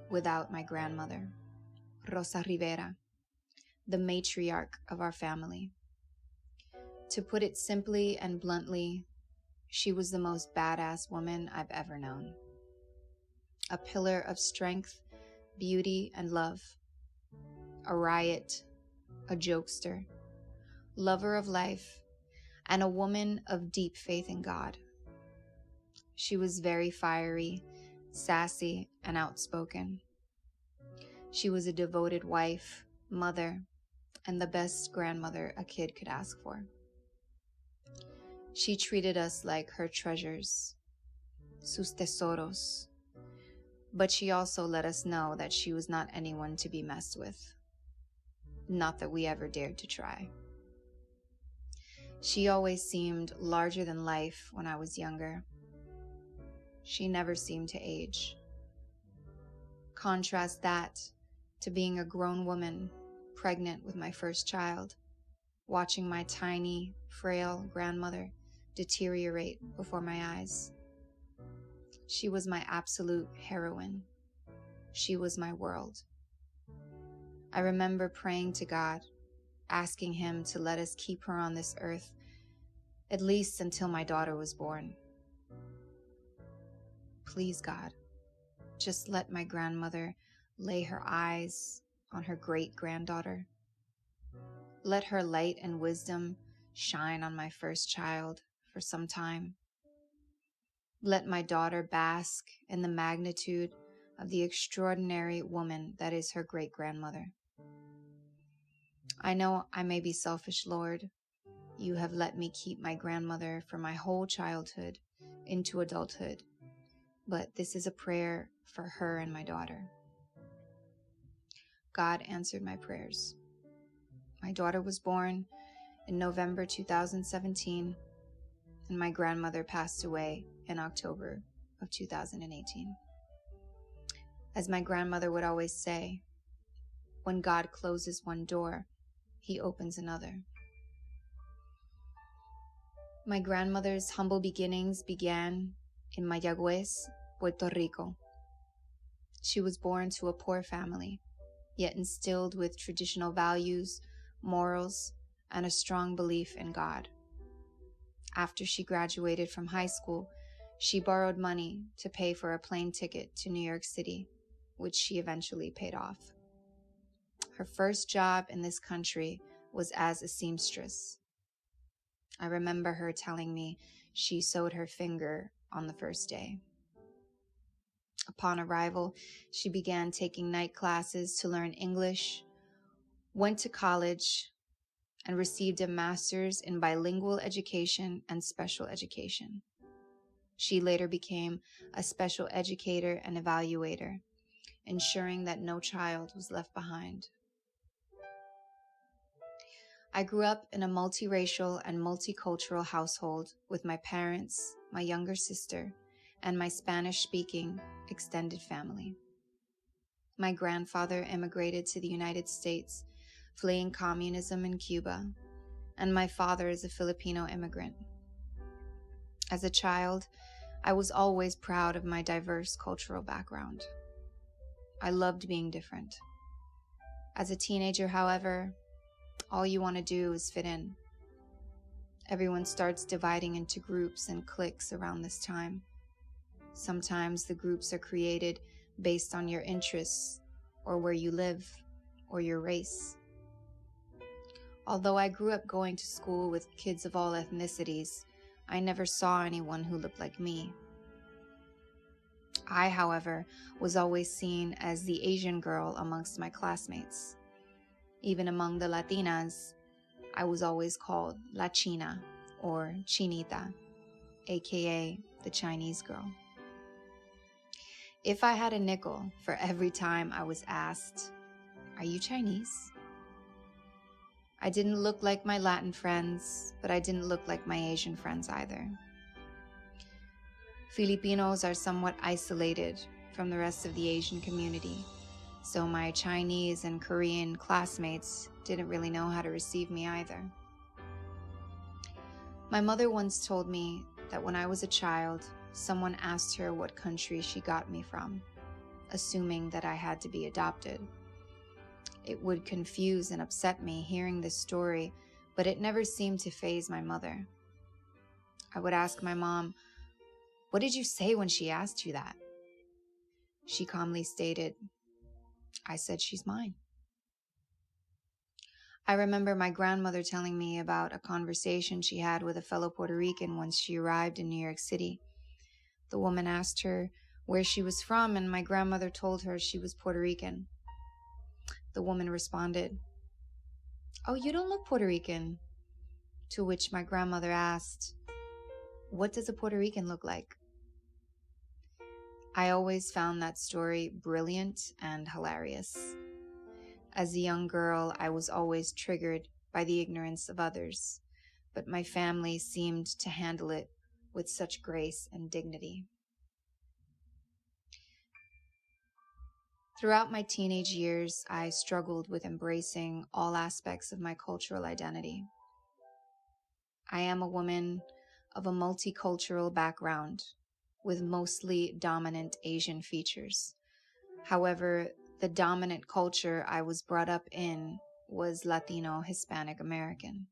without my grandmother, Rosa Rivera, the matriarch of our family. To put it simply and bluntly, she was the most badass woman I've ever known. A pillar of strength, beauty, and love. A riot, a jokester, lover of life, and a woman of deep faith in God. She was very fiery, sassy, and outspoken. She was a devoted wife, mother, and the best grandmother a kid could ask for. She treated us like her treasures, sus tesoros, but she also let us know that she was not anyone to be messed with. Not that we ever dared to try. She always seemed larger than life when I was younger. She never seemed to age. Contrast that to being a grown woman, pregnant with my first child, watching my tiny, frail grandmother deteriorate before my eyes. She was my absolute heroine. She was my world. I remember praying to God, asking him to let us keep her on this earth, at least until my daughter was born. Please, God, just let my grandmother lay her eyes on her great-granddaughter. Let her light and wisdom shine on my first child for some time. Let my daughter bask in the magnitude of the extraordinary woman that is her great-grandmother. I know I may be selfish, Lord. You have let me keep my grandmother for my whole childhood into adulthood, but this is a prayer for her and my daughter. God answered my prayers. My daughter was born in November 2017, and my grandmother passed away in October of 2018. As my grandmother would always say, when God closes one door, he opens another. My grandmother's humble beginnings began in Mayagüez, Puerto Rico. She was born to a poor family, yet instilled with traditional values, morals, and a strong belief in God. After she graduated from high school, She borrowed money to pay for a plane ticket to New York City, which she eventually paid off. Her first job in this country was as a seamstress. I remember her telling me she sewed her finger on the first day. Upon arrival, she began taking night classes to learn English, went to college, and received a master's in bilingual education and special education. She later became a special educator and evaluator, ensuring that no child was left behind. I grew up in a multiracial and multicultural household with my parents, my younger sister, and my Spanish-speaking extended family. My grandfather immigrated to the United States, fleeing communism in Cuba, and my father is a Filipino immigrant. As a child, I was always proud of my diverse cultural background. I loved being different. As a teenager, however, all you want to do is fit in. Everyone starts dividing into groups and cliques around this time. Sometimes the groups are created based on your interests, or where you live, or your race. Although I grew up going to school with kids of all ethnicities, I never saw anyone who looked like me. I, however, was always seen as the Asian girl amongst my classmates. Even among the Latinas, I was always called La China or Chinita, aka the Chinese girl. If I had a nickel for every time I was asked, "Are you Chinese?" I didn't look like my Latin friends, but I didn't look like my Asian friends either. Filipinos are somewhat isolated from the rest of the Asian community, so my Chinese and Korean classmates didn't really know how to receive me either. My mother once told me that when I was a child, someone asked her what country she got me from, assuming that I had to be adopted. It would confuse and upset me hearing this story, but it never seemed to faze my mother. I would ask my mom, "What did you say when she asked you that?" She calmly stated, "I said she's mine." I remember my grandmother telling me about a conversation she had with a fellow Puerto Rican once she arrived in New York City. The woman asked her where she was from, and my grandmother told her she was Puerto Rican. The woman responded, "Oh, you don't look Puerto Rican." To which my grandmother asked, "What does a Puerto Rican look like?" I always found that story brilliant and hilarious. As a young girl, I was always triggered by the ignorance of others, but my family seemed to handle it with such grace and dignity. Throughout my teenage years, I struggled with embracing all aspects of my cultural identity. I am a woman of a multicultural background with mostly dominant Asian features. However, the dominant culture I was brought up in was Latino Hispanic American.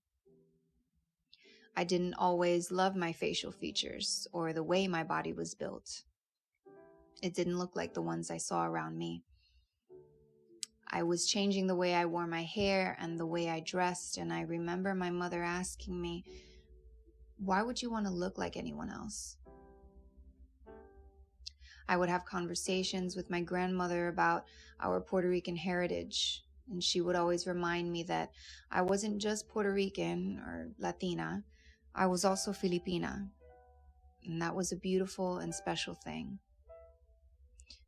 I didn't always love my facial features or the way my body was built. It didn't look like the ones I saw around me. I was changing the way I wore my hair and the way I dressed, and I remember my mother asking me, "Why would you want to look like anyone else?" I would have conversations with my grandmother about our Puerto Rican heritage, and she would always remind me that I wasn't just Puerto Rican or Latina, I was also Filipina, and that was a beautiful and special thing.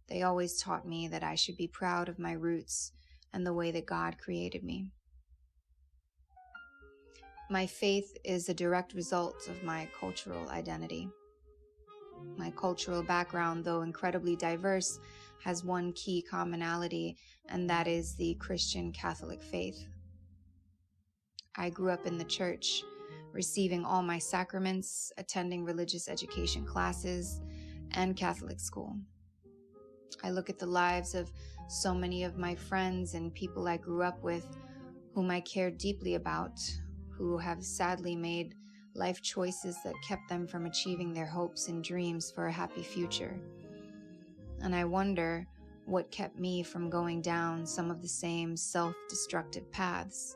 They always taught me that I should be proud of my roots and the way that God created me. My faith is a direct result of my cultural identity. My cultural background, though incredibly diverse, has one key commonality, and that is the Christian Catholic faith. I grew up in the church, receiving all my sacraments, attending religious education classes, and Catholic school. I look at the lives of so many of my friends and people I grew up with, whom I cared deeply about, who have sadly made life choices that kept them from achieving their hopes and dreams for a happy future. And I wonder what kept me from going down some of the same self-destructive paths.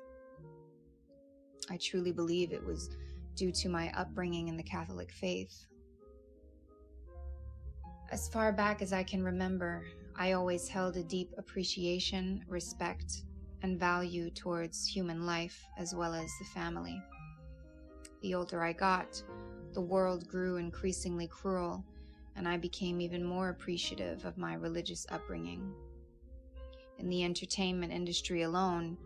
I truly believe it was due to my upbringing in the Catholic faith. As far back as I can remember, I always held a deep appreciation, respect, and value towards human life as well as the family. The older I got, the world grew increasingly cruel, and I became even more appreciative of my religious upbringing. In the entertainment industry alone,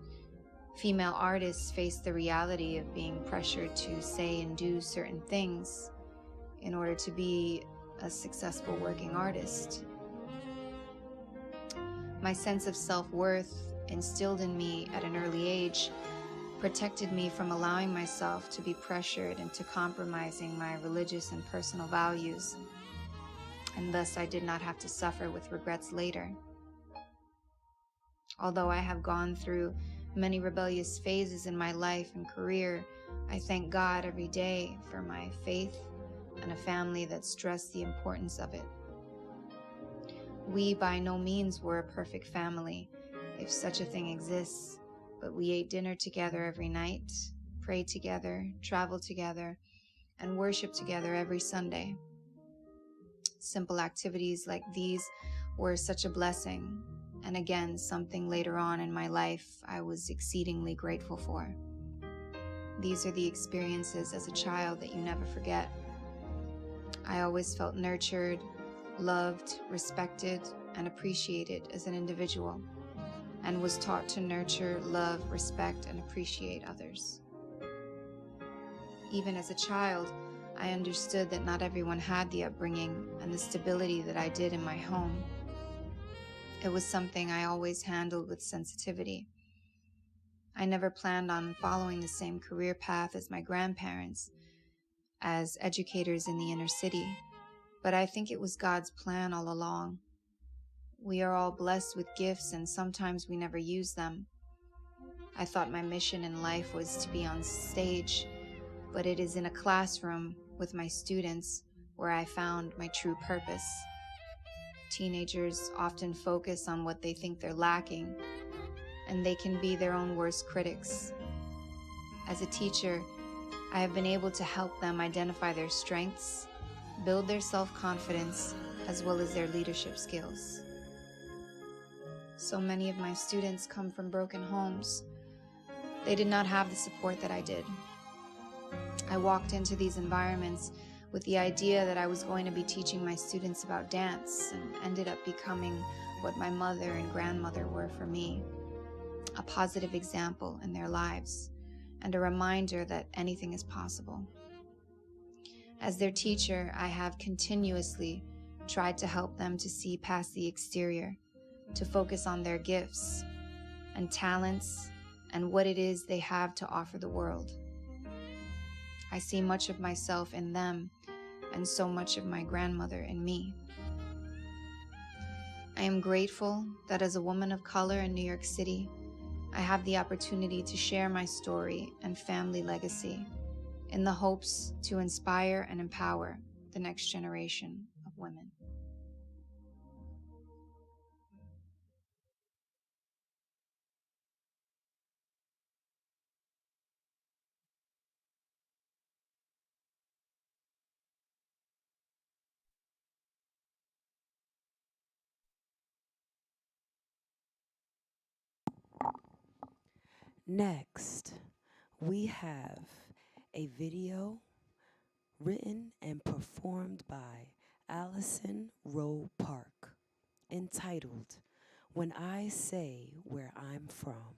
female artists face the reality of being pressured to say and do certain things in order to be a successful working artist. My sense of self-worth, instilled in me at an early age, protected me from allowing myself to be pressured into compromising my religious and personal values, and thus I did not have to suffer with regrets later. Although I have gone through many rebellious phases in my life and career, I thank God every day for my faith and a family that stressed the importance of it. We by no means were a perfect family, if such a thing exists, but we ate dinner together every night, prayed together, traveled together, and worshiped together every Sunday. Simple activities like these were such a blessing, and again, something later on in my life I was exceedingly grateful for. These are the experiences as a child that you never forget. I always felt nurtured, loved, respected, and appreciated as an individual, and was taught to nurture, love, respect, and appreciate others. Even as a child, I understood that not everyone had the upbringing and the stability that I did in my home. It was something I always handled with sensitivity. I never planned on following the same career path as my grandparents, as educators in the inner city, but I think it was God's plan all along. We are all blessed with gifts, and sometimes we never use them. I thought my mission in life was to be on stage, but it is in a classroom with my students where I found my true purpose. Teenagers often focus on what they think they're lacking, and they can be their own worst critics. As a teacher, I have been able to help them identify their strengths, build their self-confidence, as well as their leadership skills. So many of my students come from broken homes. They did not have the support that I did. I walked into these environments with the idea that I was going to be teaching my students about dance, and ended up becoming what my mother and grandmother were for me, a positive example in their lives, and a reminder that anything is possible. As their teacher, I have continuously tried to help them to see past the exterior, to focus on their gifts and talents and what it is they have to offer the world. I see much of myself in them and so much of my grandmother in me. I am grateful that as a woman of color in New York City, I have the opportunity to share my story and family legacy in the hopes to inspire and empower the next generation of women. Next, we have a video written and performed by Allison Rowe Park, entitled When I Say Where I'm From.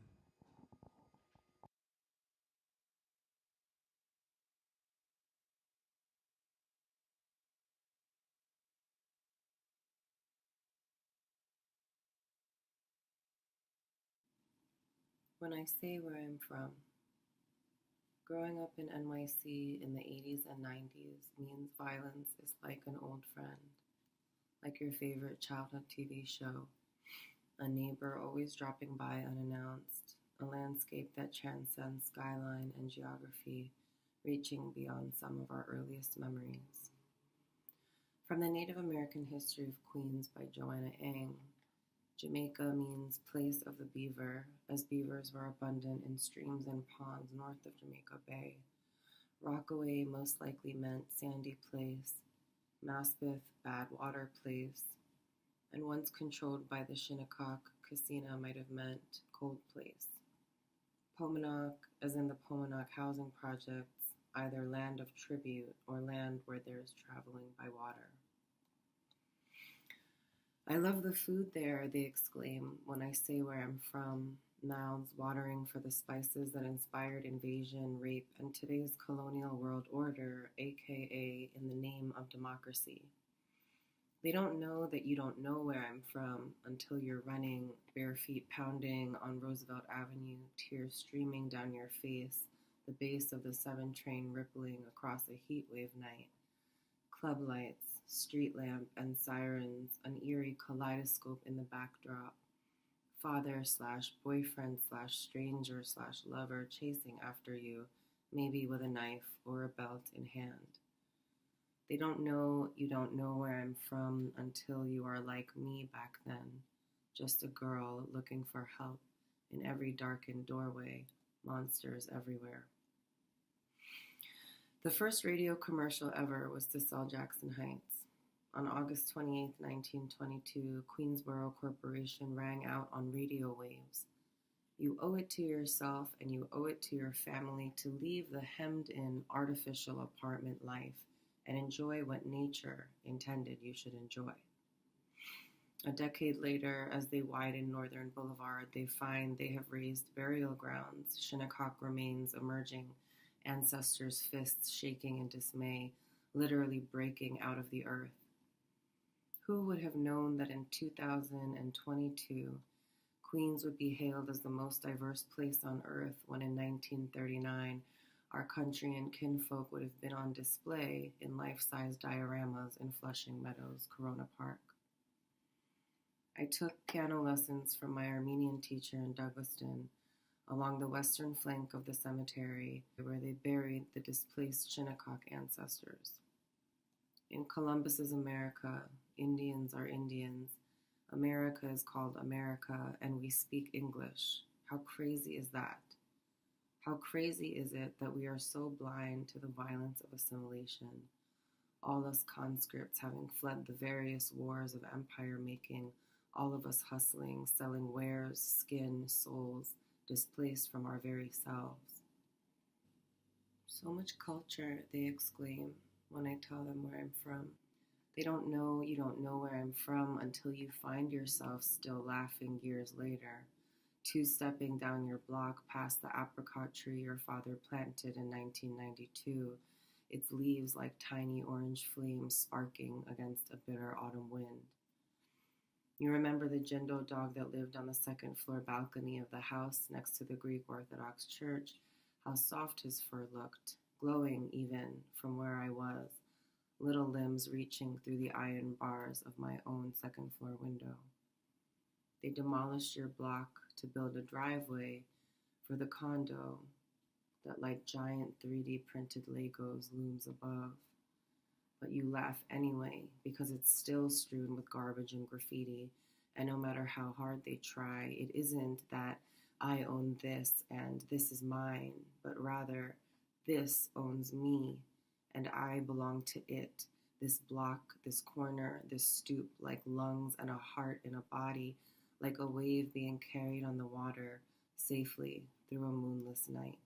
When I say where I'm from, growing up in NYC in the 80s and 90s means violence is like an old friend, like your favorite childhood TV show, a neighbor always dropping by unannounced, a landscape that transcends skyline and geography, reaching beyond some of our earliest memories. From the Native American History of Queens by Joanna Ng, Jamaica means place of the beaver, as beavers were abundant in streams and ponds north of Jamaica Bay. Rockaway most likely meant sandy place, Maspeth, bad water place, and once controlled by the Shinnecock, Casina might have meant cold place. Pominock, as in the Pominock housing projects, either land of tribute or land where there is traveling by water. I love the food there, they exclaim, when I say where I'm from, mouths watering for the spices that inspired invasion, rape, and today's colonial world order, aka in the name of democracy. They don't know that you don't know where I'm from until you're running, bare feet pounding on Roosevelt Avenue, tears streaming down your face, the base of the 7 train rippling across a heat wave night. Club lights, street lamp, and sirens, an eerie kaleidoscope in the backdrop. Father/boyfriend/stranger/lover chasing after you, maybe with a knife or a belt in hand. They don't know you don't know where I'm from until you are like me back then, just a girl looking for help in every darkened doorway, monsters everywhere. The first radio commercial ever was to sell Jackson Heights. On August 28, 1922, Queensboro Corporation rang out on radio waves. You owe it to yourself and you owe it to your family to leave the hemmed-in artificial apartment life and enjoy what nature intended you should enjoy. A decade later, as they widen Northern Boulevard, they find they have raised burial grounds, Shinnecock remains emerging, ancestors' fists shaking in dismay, literally breaking out of the earth. Who would have known that in 2022, Queens would be hailed as the most diverse place on earth when in 1939, our country and kinfolk would have been on display in life-size dioramas in Flushing Meadows, Corona Park. I took piano lessons from my Armenian teacher in Douglaston along the western flank of the cemetery where they buried the displaced Shinnecock ancestors. In Columbus's America, Indians are Indians. America is called America, and we speak English. How crazy is that? How crazy is it that we are so blind to the violence of assimilation, all us conscripts having fled the various wars of empire making, all of us hustling, selling wares, skin, souls, displaced from our very selves. So much culture, they exclaim when I tell them where I'm from. They don't know you don't know where I'm from until you find yourself still laughing years later, two-stepping down your block past the apricot tree your father planted in 1992, its leaves like tiny orange flames sparking against a bitter autumn wind. You remember the Jindo dog that lived on the second floor balcony of the house next to the Greek Orthodox church, how soft his fur looked, glowing even from where I was, little limbs reaching through the iron bars of my own second floor window. They demolished your block to build a driveway for the condo that like giant 3D printed Legos looms above. But you laugh anyway because it's still strewn with garbage and graffiti, and no matter how hard they try, it isn't that I own this and this is mine, but rather this owns me and I belong to it, this block, this corner, this stoop, like lungs and a heart in a body, like a wave being carried on the water safely through a moonless night.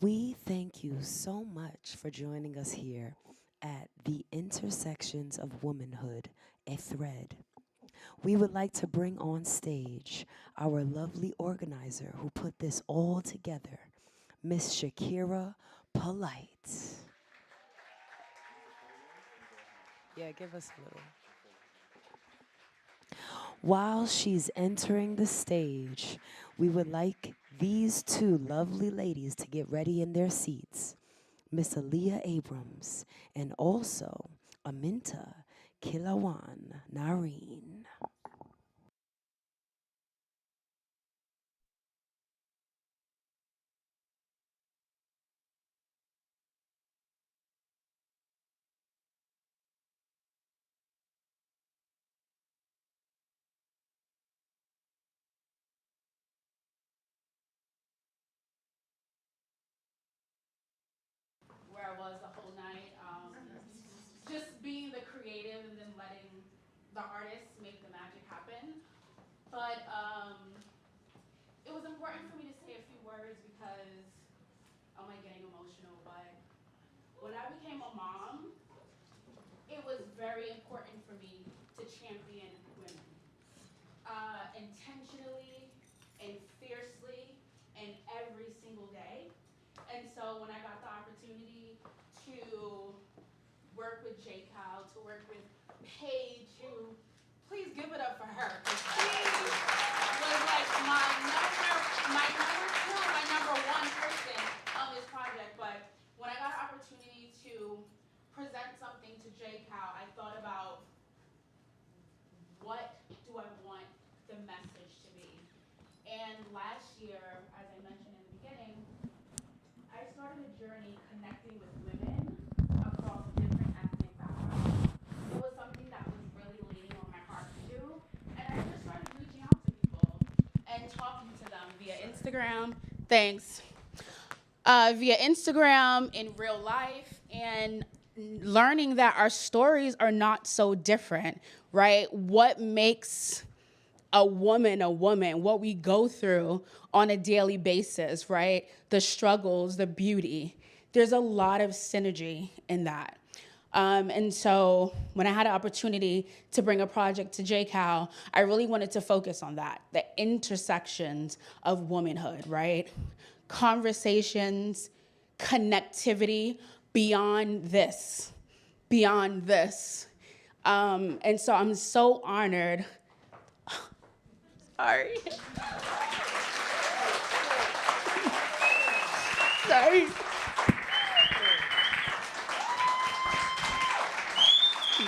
We thank you so much for joining us here at the Intersections of Womanhood, a Thread. We would like to bring on stage our lovely organizer who put this all together, Miss Shakira Polite. Yeah, give us a little. While she's entering the stage, we would like these two lovely ladies to get ready in their seats. Miss Aaliyah Abrams, and also Aminta Kilawan Nareen. Where I was the whole night. Just being the creative and then letting the artists make the magic happen. But it was important for me to say a few words because I'm like getting emotional. But when I became a mom, it was very important for me to champion women. Intentionally and fiercely and every single day. And so when I got the opportunity to work with JCAL, to work with Paige, who, please give it up for her. She was like my number one person on this project. But when I got an opportunity to present something to JCAL, I thought about what do I want the message to be. And last year, as I mentioned in the beginning, I started a journey connecting with women across different ethnic backgrounds. It was something that was really leaning on my heart to do, and I just started reaching out to people and talking to them via Instagram. Thanks. Via Instagram, in real life, and learning that our stories are not so different, right? What makes a woman, what we go through on a daily basis, right? The struggles, the beauty. There's a lot of synergy in that. And so when I had an opportunity to bring a project to JCAL, I really wanted to focus on that, the intersections of womanhood, right? Conversations, connectivity beyond this. And so I'm so honored. Sorry. Sorry.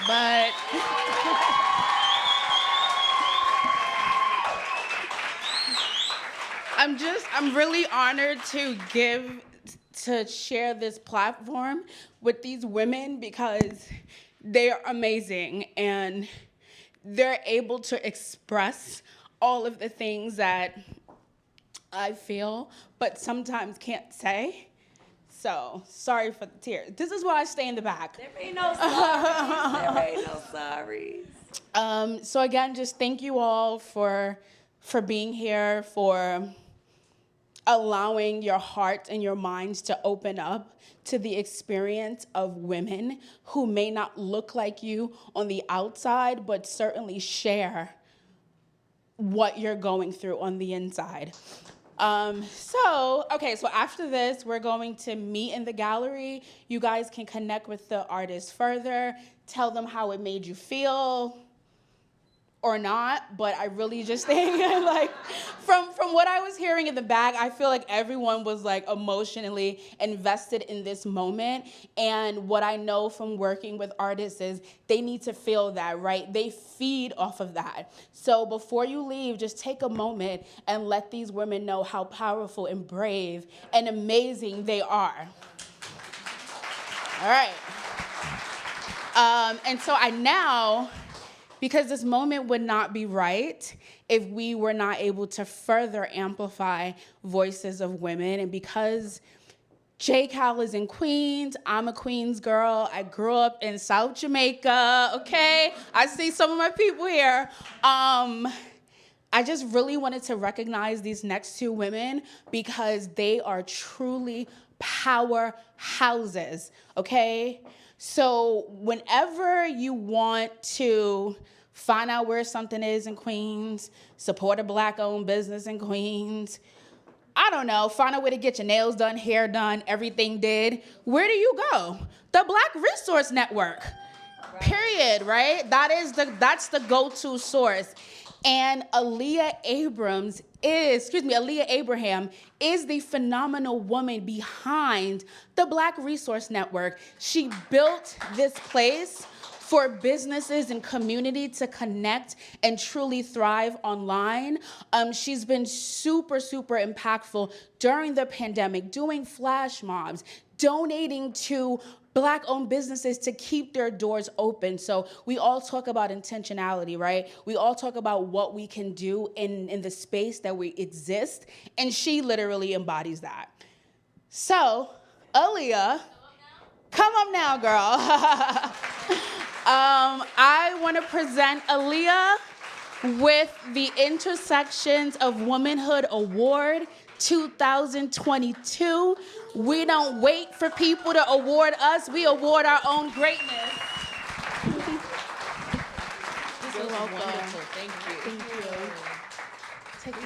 But I'm really honored to share this platform with these women because they are amazing and they're able to express all of the things that I feel, but sometimes can't say. So, sorry for the tears. This is why I stay in the back. There ain't no sorries. There ain't no sorries. So again, just thank you all for being here, for allowing your heart and your minds to open up to the experience of women who may not look like you on the outside, but certainly share what you're going through on the inside. So after this, we're going to meet in the gallery. You guys can connect with the artists further, tell them how it made you feel, or not, but I really just think, like, from what I was hearing in the back, I feel like everyone was, like, emotionally invested in this moment, and what I know from working with artists is they need to feel that, right? They feed off of that. So before you leave, just take a moment and let these women know how powerful and brave and amazing they are. All right. And so because this moment would not be right if we were not able to further amplify voices of women. And because JCAL is in Queens, I'm a Queens girl. I grew up in South Jamaica, okay? I see some of my people here. I just really wanted to recognize these next two women because they are truly powerhouses, okay? So whenever you want to find out where something is in Queens, support a Black-owned business in Queens, I don't know, find a way to get your nails done, hair done, everything did, where do you go? The Black Resource Network, period, right? That's the go-to source. And Aaliyah Abraham is the phenomenal woman behind the Black Resource Network. She built this place for businesses and community to connect and truly thrive online. She's been super, super impactful during the pandemic, doing flash mobs, donating to Black-owned businesses to keep their doors open. So we all talk about intentionality, right? We all talk about what we can do in the space that we exist, and she literally embodies that. So, Aaliyah, come up now, girl. I want to present Aaliyah with the Intersections of Womanhood Award 2022. We don't wait for people to award us. We award our own greatness. You're welcome. Thank you.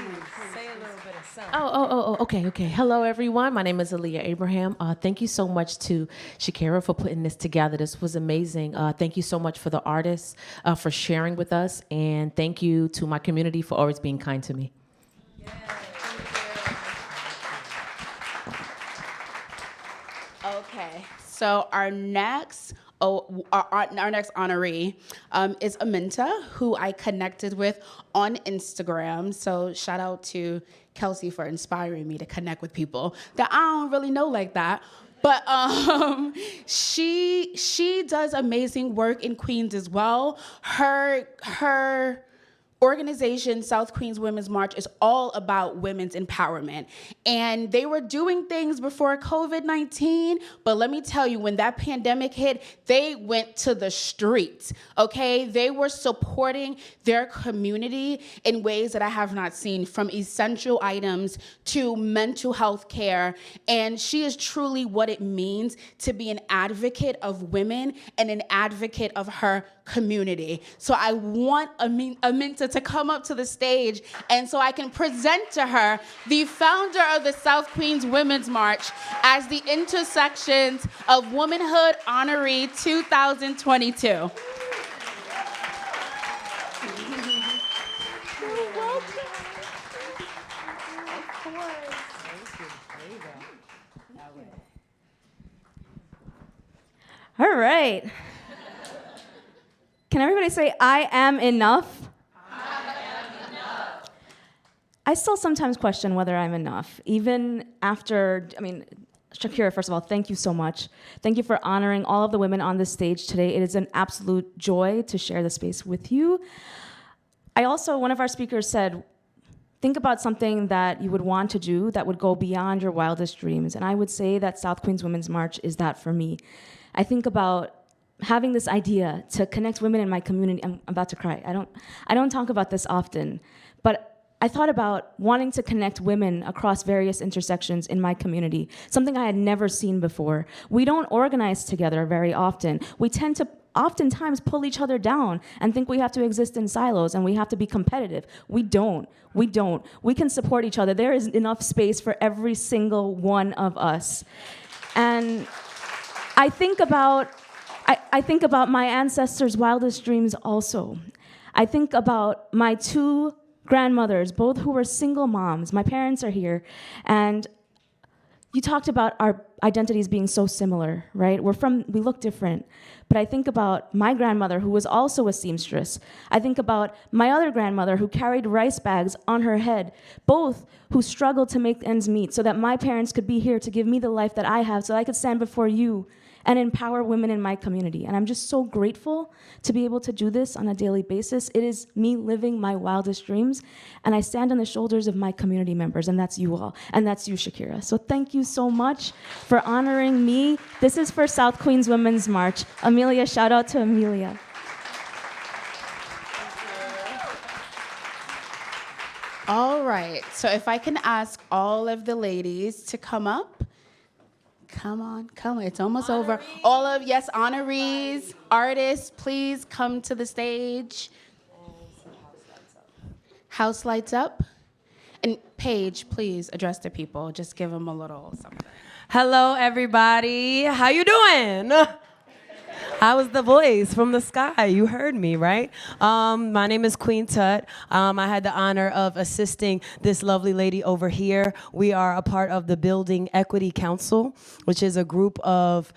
Say a little bit of something. Okay. Hello, everyone. My name is Aaliyah Abraham. Thank you so much to Shakira for putting this together. This was amazing. Thank you so much for the artists for sharing with us. And thank you to my community for always being kind to me. Okay, so our next honoree is Aminta, who I connected with on Instagram. So shout out to Kelsey for inspiring me to connect with people that I don't really know like that. But she does amazing work in Queens as well. Her organization, South Queens Women's March, is all about women's empowerment. And they were doing things before COVID-19, but let me tell you, when that pandemic hit, they went to the streets, okay? They were supporting their community in ways that I have not seen, from essential items to mental health care. And she is truly what it means to be an advocate of women and an advocate of her community. So I want Aminta to come up to the stage, and so I can present to her the founder of the South Queens Women's March as the Intersections of Womanhood Honoree 2022. You're welcome. Of course. There you go. All right. Can everybody say, I am enough? I still sometimes question whether I'm enough, even after, Shakira, first of all, thank you so much. Thank you for honoring all of the women on this stage today. It is an absolute joy to share the space with you. One of our speakers said, think about something that you would want to do that would go beyond your wildest dreams. And I would say that South Queens Women's March is that for me. I think about having this idea to connect women in my community. I'm about to cry. I don't talk about this often, but I thought about wanting to connect women across various intersections in my community, something I had never seen before. We don't organize together very often. We tend to oftentimes pull each other down and think we have to exist in silos and we have to be competitive. We don't. We can support each other. There is enough space for every single one of us. And I think about my ancestors' wildest dreams also. I think about my two grandmothers, both who were single moms. My parents are here. And you talked about our identities being so similar, right? We look different. But I think about my grandmother, who was also a seamstress. I think about my other grandmother, who carried rice bags on her head, both who struggled to make ends meet so that my parents could be here to give me the life that I have so I could stand before you and empower women in my community. And I'm just so grateful to be able to do this on a daily basis. It is me living my wildest dreams, and I stand on the shoulders of my community members, and that's you all, and that's you, Shakira. So thank you so much for honoring me. This is for South Queens Women's March. Amelia, shout out to Amelia. All right, so if I can ask all of the ladies to come up. Come on. It's almost over. All of, honorees, artists, please come to the stage. House lights up. And Paige, please address the people. Just give them a little something. Hello, everybody. How you doing? I was the voice from the sky. You heard me, right? My name is Queen Tut. I had the honor of assisting this lovely lady over here. We are a part of the Building Equity Council, which is a group of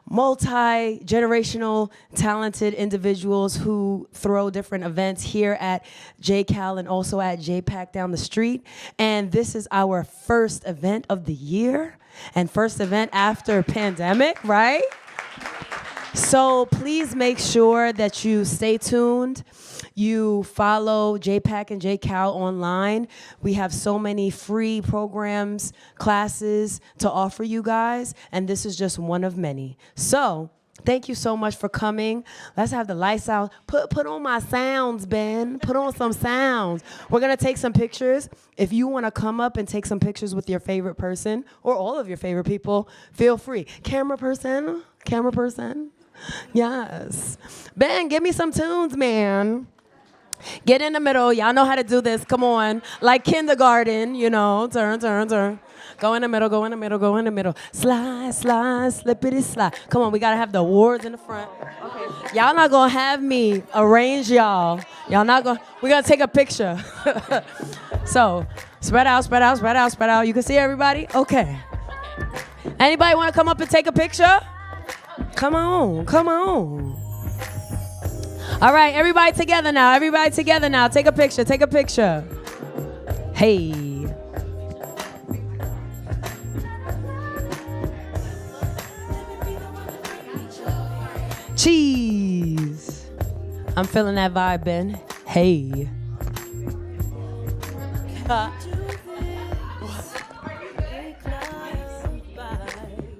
multi-generational talented individuals who throw different events here at JCAL and also at JPAC down the street. And this is our first event of the year and first event after pandemic, right? So please make sure that you stay tuned. You follow JPAC and JCAL online. We have so many free programs, classes to offer you guys, and this is just one of many. So thank you so much for coming. Let's have the lights out. Put on my sounds, Ben. Put on some sounds. We're gonna take some pictures. If you wanna come up and take some pictures with your favorite person or all of your favorite people, feel free. Camera person. Yes. Ben, give me some tunes, man. Get in the middle. Y'all know how to do this. Come on. Like kindergarten, you know. Turn. Go in the middle. Slide, slippity slide. Come on, we gotta have the awards in the front. Okay. Y'all not gonna have me arrange y'all. We're gonna take a picture. So, spread out. You can see everybody? Okay. Anybody wanna come up and take a picture? Come on. All right, everybody together now. Take a picture. Hey. Cheese. I'm feeling that vibe, Ben. Hey.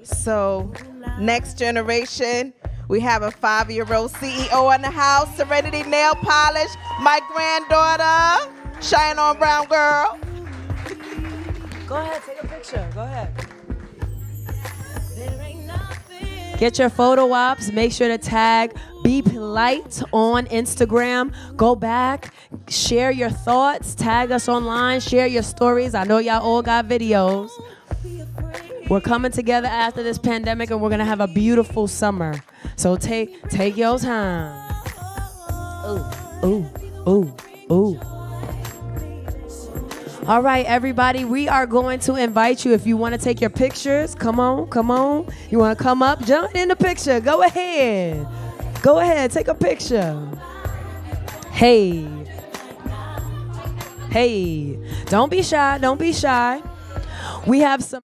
So, next generation, we have a 5-year-old CEO in the house, Serenity Nail Polish, my granddaughter, Shine On Brown Girl. Go ahead, take a picture. Go ahead. Get your photo ops. Make sure to tag Be Polite on Instagram. Go back, share your thoughts, tag us online, share your stories. I know y'all all got videos. We're coming together after this pandemic and we're gonna have a beautiful summer. So take your time. Ooh. All right, everybody, we are going to invite you. If you want to take your pictures, come on. You want to come up, join in the picture. Go ahead, take a picture. Hey. Don't be shy. We have some